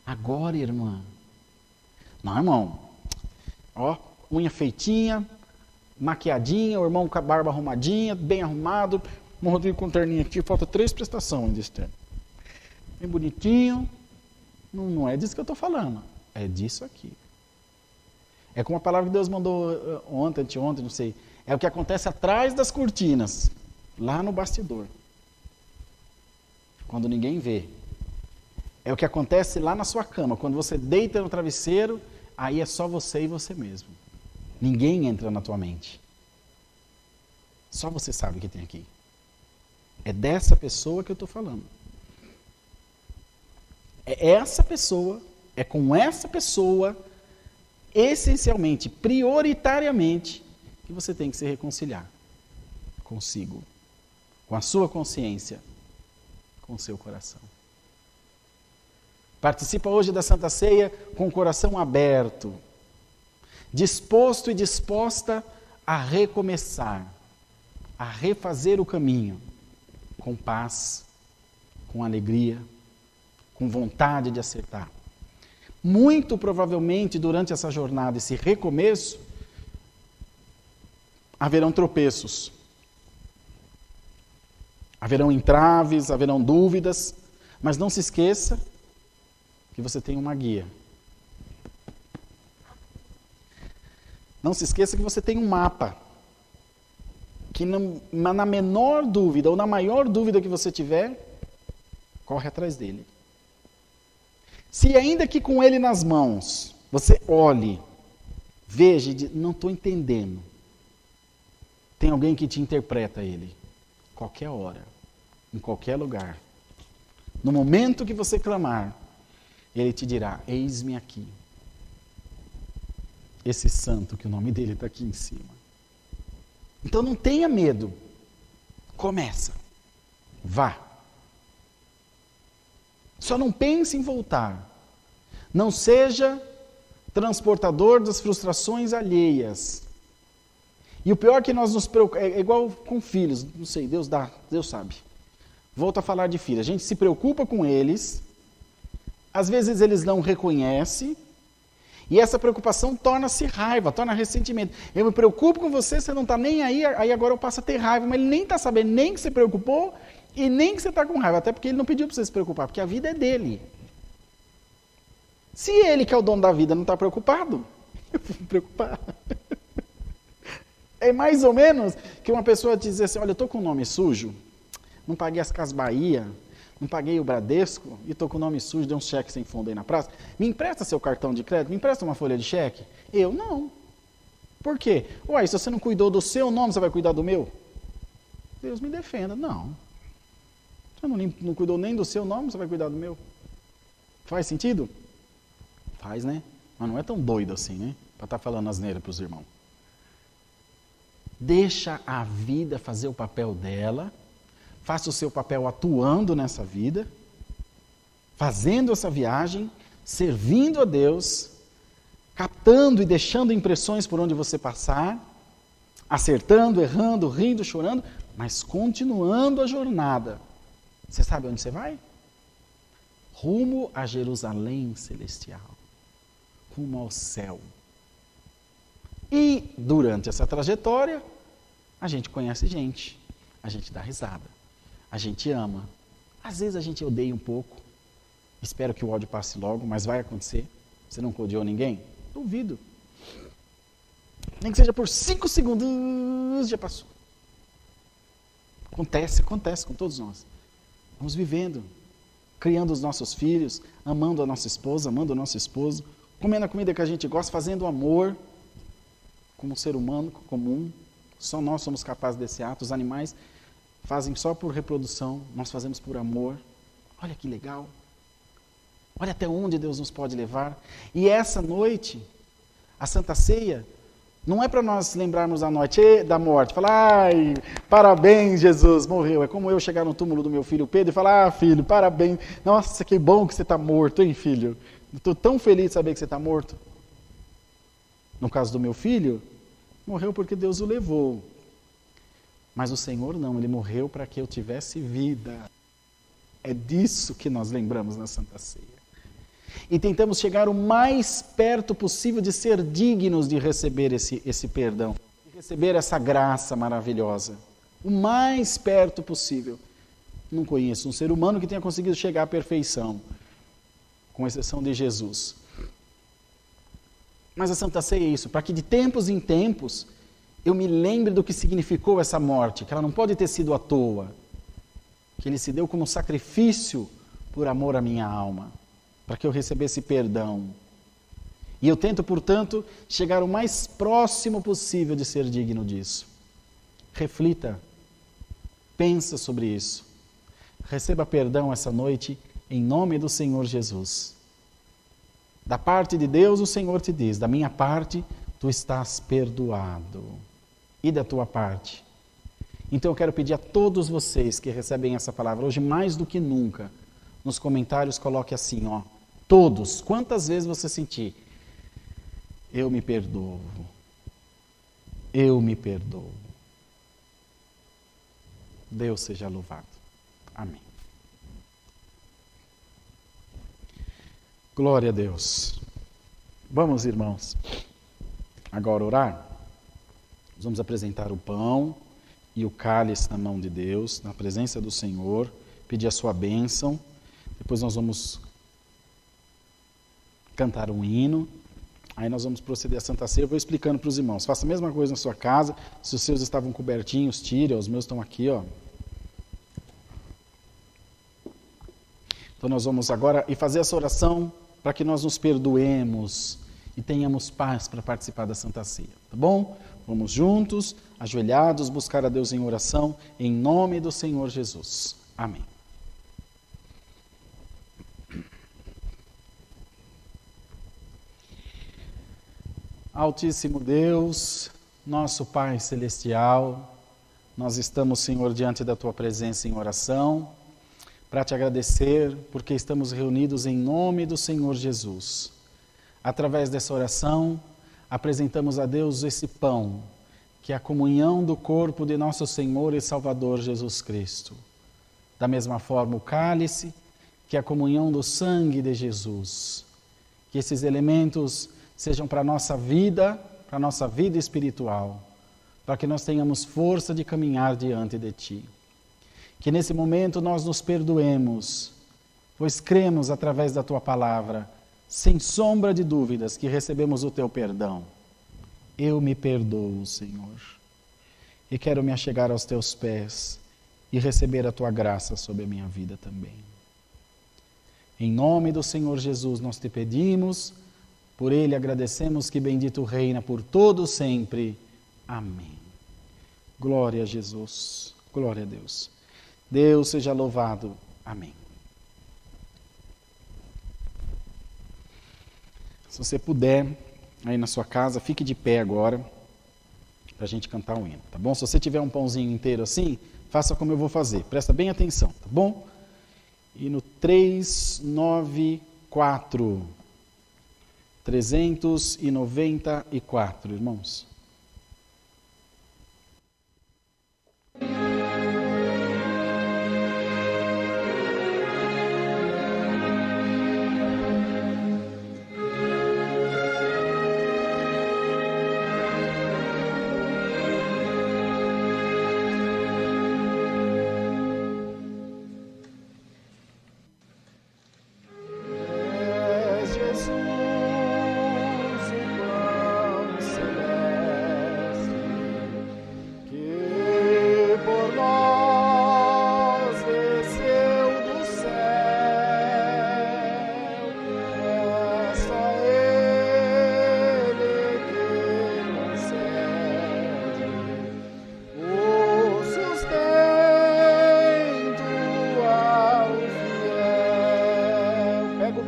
agora, irmã. Não, irmão, ó, unha feitinha, maquiadinha, o irmão com a barba arrumadinha, bem arrumado, o Rodrigo com o terninho aqui, falta 3 prestações ainda esse terno. Bem bonitinho. Não é disso que eu estou falando, é disso aqui. É como a palavra que Deus mandou ontem, anteontem, não sei. É o que acontece atrás das cortinas, lá no bastidor. Quando ninguém vê. É o que acontece lá na sua cama, quando você deita no travesseiro, aí é só você e você mesmo. Ninguém entra na tua mente. Só você sabe o que tem aqui. É dessa pessoa que eu estou falando. É essa pessoa, é com essa pessoa, essencialmente, prioritariamente, que você tem que se reconciliar consigo, com a sua consciência, com o seu coração. Participa hoje da Santa Ceia com o coração aberto, disposto e disposta a recomeçar, a refazer o caminho, com paz, com alegria, com vontade de acertar. Muito provavelmente, durante essa jornada, esse recomeço, haverão tropeços, haverão entraves, haverão dúvidas, mas não se esqueça que você tem uma guia. Não se esqueça que você tem um mapa, que na menor dúvida ou na maior dúvida que você tiver, corre atrás dele. Se ainda que com ele nas mãos, você olhe, veja e diz, não estou entendendo. Tem alguém que te interpreta ele, qualquer hora, em qualquer lugar. No momento que você clamar, ele te dirá, eis-me aqui. Esse santo, que o nome dele está aqui em cima. Então não tenha medo. Começa. Vá. Só não pense em voltar. Não seja transportador das frustrações alheias. E o pior é que nós nos preocupamos, é igual com filhos, não sei, Deus dá, Deus sabe. Volto a falar de filhos, a gente se preocupa com eles, às vezes eles não reconhecem, e essa preocupação torna-se raiva, torna ressentimento. Eu me preocupo com você, você não está nem aí, aí agora eu passo a ter raiva, mas ele nem está sabendo nem que você preocupou e nem que você está com raiva, até porque ele não pediu para você se preocupar, porque a vida é dele. Se ele, que é o dono da vida, não está preocupado, eu vou me preocupar. É mais ou menos que uma pessoa diz assim, olha, eu estou com o nome sujo, não paguei as Casas Bahia, não paguei o Bradesco e estou com o nome sujo, dei um cheque sem fundo aí na praça. Me empresta seu cartão de crédito? Me empresta uma folha de cheque? Eu não. Por quê? Uai, se você não cuidou do seu nome, você vai cuidar do meu? Deus me defenda. Não. Você não cuidou nem do seu nome, você vai cuidar do meu? Faz sentido? Faz, né? Mas não é tão doido assim, né? Para estar falando asneira para os irmãos. Deixa a vida fazer o papel dela. Faça o seu papel atuando nessa vida, fazendo essa viagem, servindo a Deus, captando e deixando impressões por onde você passar, acertando, errando, rindo, chorando, mas continuando a jornada. Você sabe onde você vai? Rumo a Jerusalém celestial, rumo ao céu. E durante essa trajetória, a gente conhece gente, a gente dá risada. A gente ama. Às vezes a gente odeia um pouco. Espero que o ódio passe logo, mas vai acontecer. Você nunca odiou ninguém? Duvido. Nem que seja por 5 segundos, já passou. Acontece com todos nós. Vamos vivendo, criando os nossos filhos, amando a nossa esposa, amando o nosso esposo, comendo a comida que a gente gosta, fazendo amor como um ser humano comum. Só nós somos capazes desse ato. Os animais fazem só por reprodução, nós fazemos por amor. Olha que legal. Olha até onde Deus nos pode levar. E essa noite, a Santa Ceia, não é para nós lembrarmos a noite da morte, falar, ai, parabéns, Jesus morreu. É como eu chegar no túmulo do meu filho Pedro e falar, filho, parabéns. Nossa, que bom que você está morto, hein, filho? Estou tão feliz de saber que você está morto. No caso do meu filho, morreu porque Deus o levou. Mas o Senhor não, Ele morreu para que eu tivesse vida. É disso que nós lembramos na Santa Ceia. E tentamos chegar o mais perto possível de ser dignos de receber esse perdão, de receber essa graça maravilhosa. O mais perto possível. Não conheço um ser humano que tenha conseguido chegar à perfeição, com exceção de Jesus. Mas a Santa Ceia é isso, para que de tempos em tempos eu me lembre do que significou essa morte, que ela não pode ter sido à toa, que Ele se deu como sacrifício por amor à minha alma, para que eu recebesse perdão. E eu tento, portanto, chegar o mais próximo possível de ser digno disso. Reflita, pensa sobre isso. Receba perdão essa noite, em nome do Senhor Jesus. Da parte de Deus, o Senhor te diz, da minha parte, tu estás perdoado. E da tua parte? Então eu quero pedir a todos vocês que recebem essa palavra, hoje mais do que nunca, nos comentários coloque assim, ó, todos, quantas vezes você sentir, eu me perdoo, eu me perdoo. Deus seja louvado. Amém. Glória a Deus. Vamos, irmãos, agora orar. Nós vamos apresentar o pão e o cálice na mão de Deus, na presença do Senhor, pedir a sua bênção. Depois nós vamos cantar um hino. Aí nós vamos proceder à Santa Ceia. Eu vou explicando para os irmãos. Faça a mesma coisa na sua casa. Se os seus estavam cobertinhos, tire. Os meus estão aqui, ó. Então nós vamos agora fazer essa oração para que nós nos perdoemos e tenhamos paz para participar da Santa Ceia. Tá bom? Vamos juntos, ajoelhados, buscar a Deus em oração, em nome do Senhor Jesus. Amém. Altíssimo Deus, nosso Pai Celestial, nós estamos, Senhor, diante da Tua presença em oração, para Te agradecer, porque estamos reunidos em nome do Senhor Jesus. Através dessa oração, apresentamos a Deus esse pão, que é a comunhão do corpo de nosso Senhor e Salvador Jesus Cristo. Da mesma forma, o cálice, que é a comunhão do sangue de Jesus. Que esses elementos sejam para a nossa vida espiritual, para que nós tenhamos força de caminhar diante de Ti. Que nesse momento nós nos perdoemos, pois cremos através da Tua palavra, sem sombra de dúvidas, que recebemos o Teu perdão. Eu me perdoo, Senhor, e quero me achegar aos Teus pés e receber a Tua graça sobre a minha vida também. Em nome do Senhor Jesus nós Te pedimos, por Ele agradecemos que bendito reina por todo sempre. Amém. Glória a Jesus, glória a Deus. Deus seja louvado. Amém. Se você puder, aí na sua casa, fique de pé agora, para a gente cantar um hino, tá bom? Se você tiver um pãozinho inteiro assim, faça como eu vou fazer, presta bem atenção, tá bom? E no 394, 394, irmãos.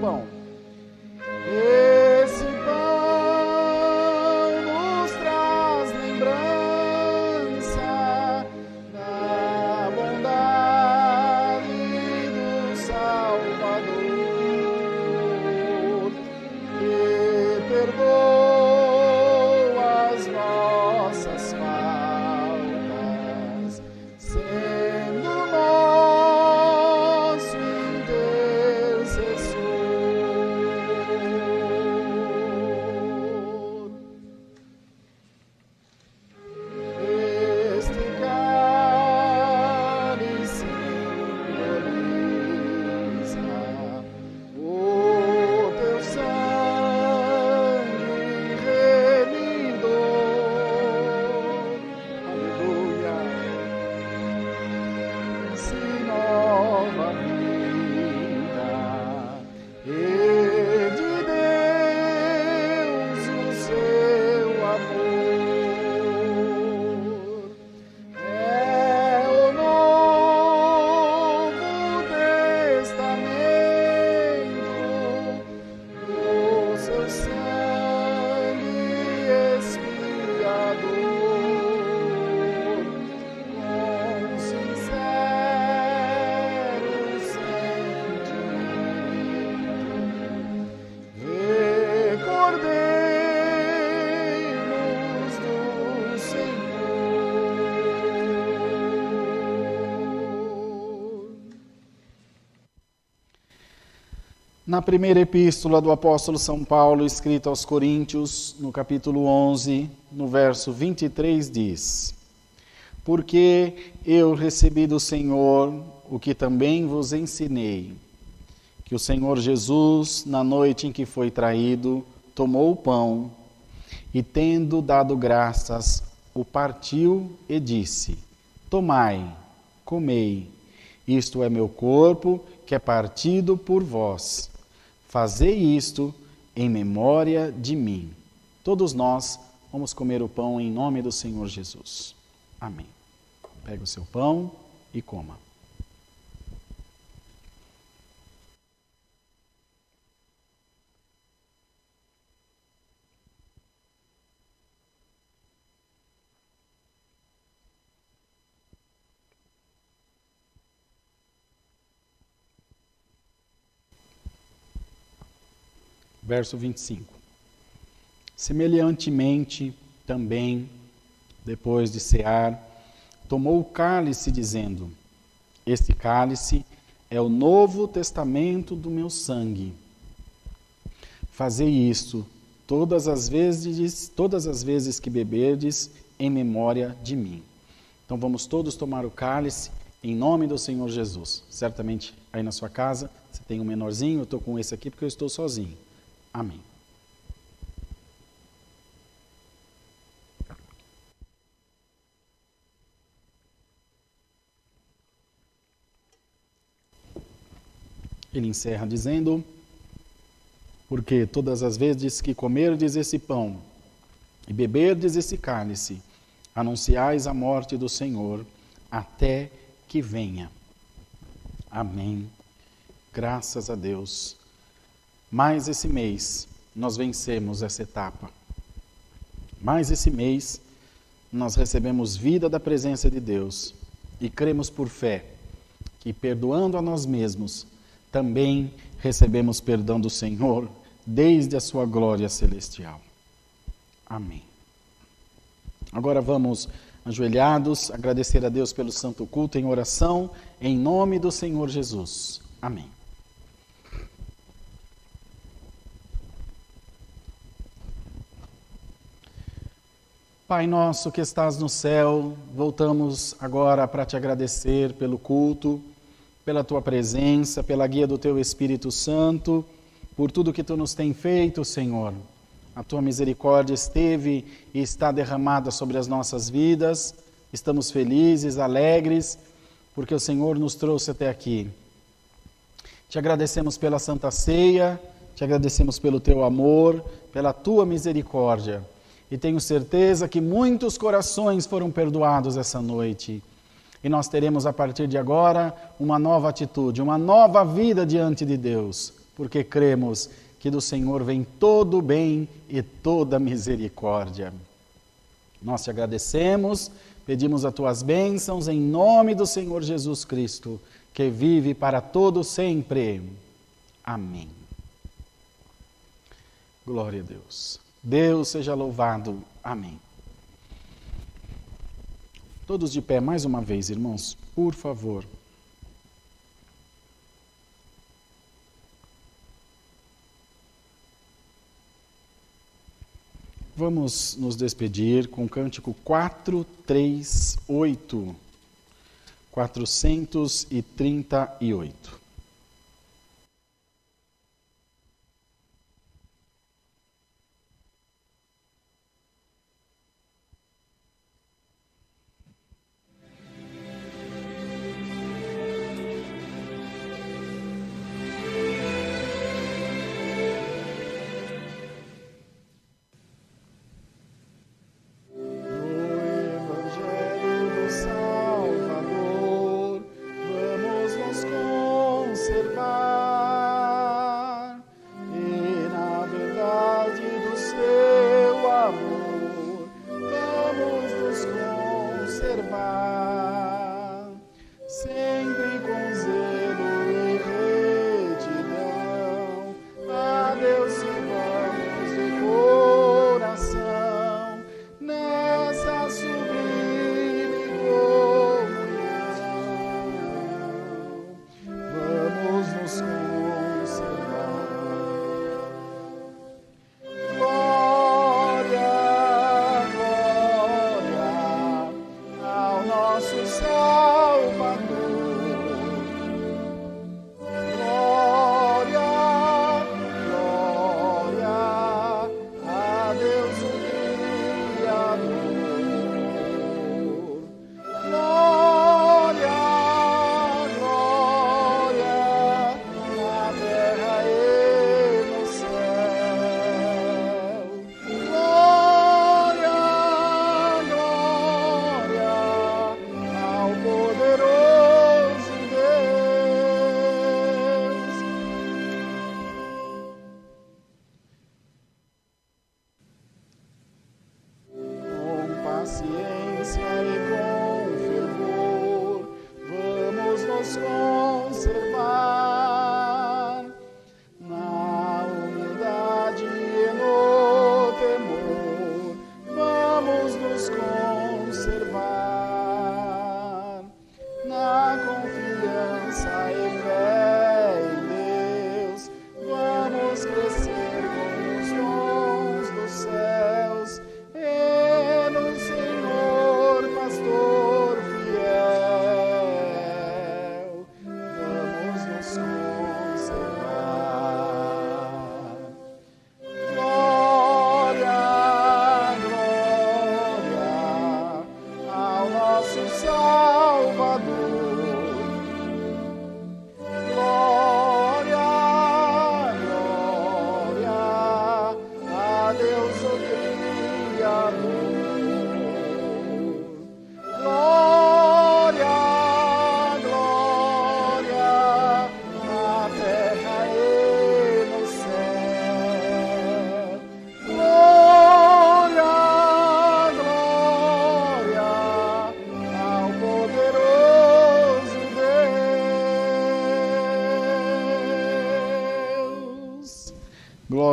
pão. Esse pão nos traz lembrança da bondade do Salvador, que perdoa as nossas faltas, sendo nosso intercessor. Este cálice simboliza o teu sangue remidor. Aleluia. Se nova vida e de Deus o seu amor. É o Novo Testamento do seu sangue expiador, com sincero sentimento, recordemos do Senhor. Na primeira epístola do apóstolo São Paulo, escrita aos Coríntios, no capítulo 11, no verso 23, diz: Porque eu recebi do Senhor o que também vos ensinei, que o Senhor Jesus, na noite em que foi traído, tomou o pão e, tendo dado graças, o partiu e disse: Tomai, comei, isto é meu corpo, que é partido por vós. Fazei isto em memória de mim. Todos nós vamos comer o pão em nome do Senhor Jesus. Amém. Pega o seu pão e coma. Verso 25. Semelhantemente, também, depois de cear, tomou o cálice, dizendo: Este cálice é o novo testamento do meu sangue. Fazei isto todas as vezes que beberdes, em memória de mim. Então vamos todos tomar o cálice em nome do Senhor Jesus. Certamente aí na sua casa você tem um menorzinho, eu estou com esse aqui porque eu estou sozinho. Amém. Ele encerra dizendo: Porque todas as vezes que comerdes esse pão e beberdes esse cálice, anunciais a morte do Senhor até que venha. Amém. Graças a Deus. Mais esse mês nós vencemos essa etapa. Mais esse mês nós recebemos vida da presença de Deus e cremos por fé que, perdoando a nós mesmos, também recebemos perdão do Senhor desde a sua glória celestial. Amém. Agora vamos, ajoelhados, agradecer a Deus pelo santo culto em oração, em nome do Senhor Jesus. Amém. Pai nosso que estás no céu, voltamos agora para te agradecer pelo culto, pela tua presença, pela guia do teu Espírito Santo, por tudo que tu nos tem feito, Senhor. A tua misericórdia esteve e está derramada sobre as nossas vidas. Estamos felizes, alegres, porque o Senhor nos trouxe até aqui. Te agradecemos pela Santa Ceia, te agradecemos pelo teu amor, pela tua misericórdia. E tenho certeza que muitos corações foram perdoados essa noite. E nós teremos a partir de agora uma nova atitude, uma nova vida diante de Deus. porque cremos que do Senhor vem todo o bem e toda a misericórdia. Nós te agradecemos, pedimos as tuas bênçãos em nome do Senhor Jesus Cristo, que vive para todo sempre. Amém. Glória a Deus. Deus seja louvado. Amém. Todos de pé mais uma vez, irmãos, por favor. Vamos nos despedir com o cântico 438. 438.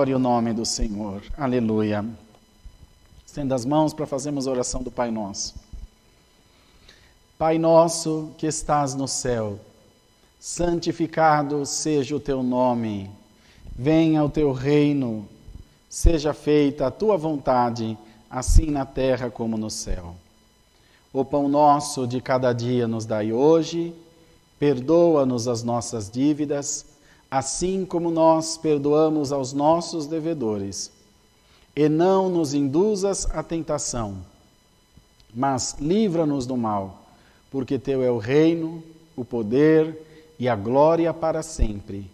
Glória ao nome do Senhor. Aleluia. Estenda as mãos para fazermos a oração do Pai Nosso. Pai nosso que estás no céu, santificado seja o teu nome. Venha o teu reino. Seja feita a tua vontade, assim na terra como no céu. O pão nosso de cada dia nos dai hoje. Perdoa-nos as nossas dívidas, assim como nós perdoamos aos nossos devedores. E não nos induzas à tentação, mas livra-nos do mal, porque teu é o reino, o poder e a glória para sempre.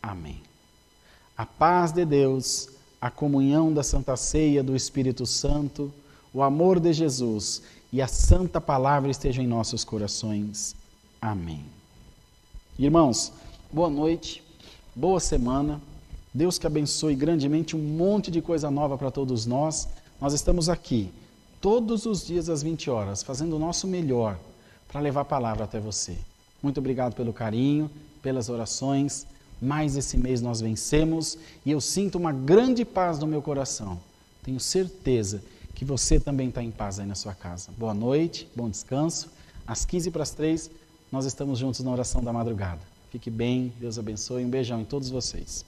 Amém. A paz de Deus, a comunhão da Santa Ceia do Espírito Santo, o amor de Jesus e a santa palavra estejam em nossos corações. Amém. Irmãos, boa noite. boa semana. Deus que abençoe grandemente, um monte de coisa nova para todos nós. Nós estamos aqui todos os dias às 20 horas, fazendo o nosso melhor para levar a palavra até você. Muito obrigado pelo carinho, pelas orações. Mais esse mês nós vencemos e eu sinto uma grande paz no meu coração. Tenho certeza que você também está em paz aí na sua casa. Boa noite, bom descanso. Às 2:45 nós estamos juntos na oração da madrugada. Fique bem, Deus abençoe. Um beijão em todos vocês.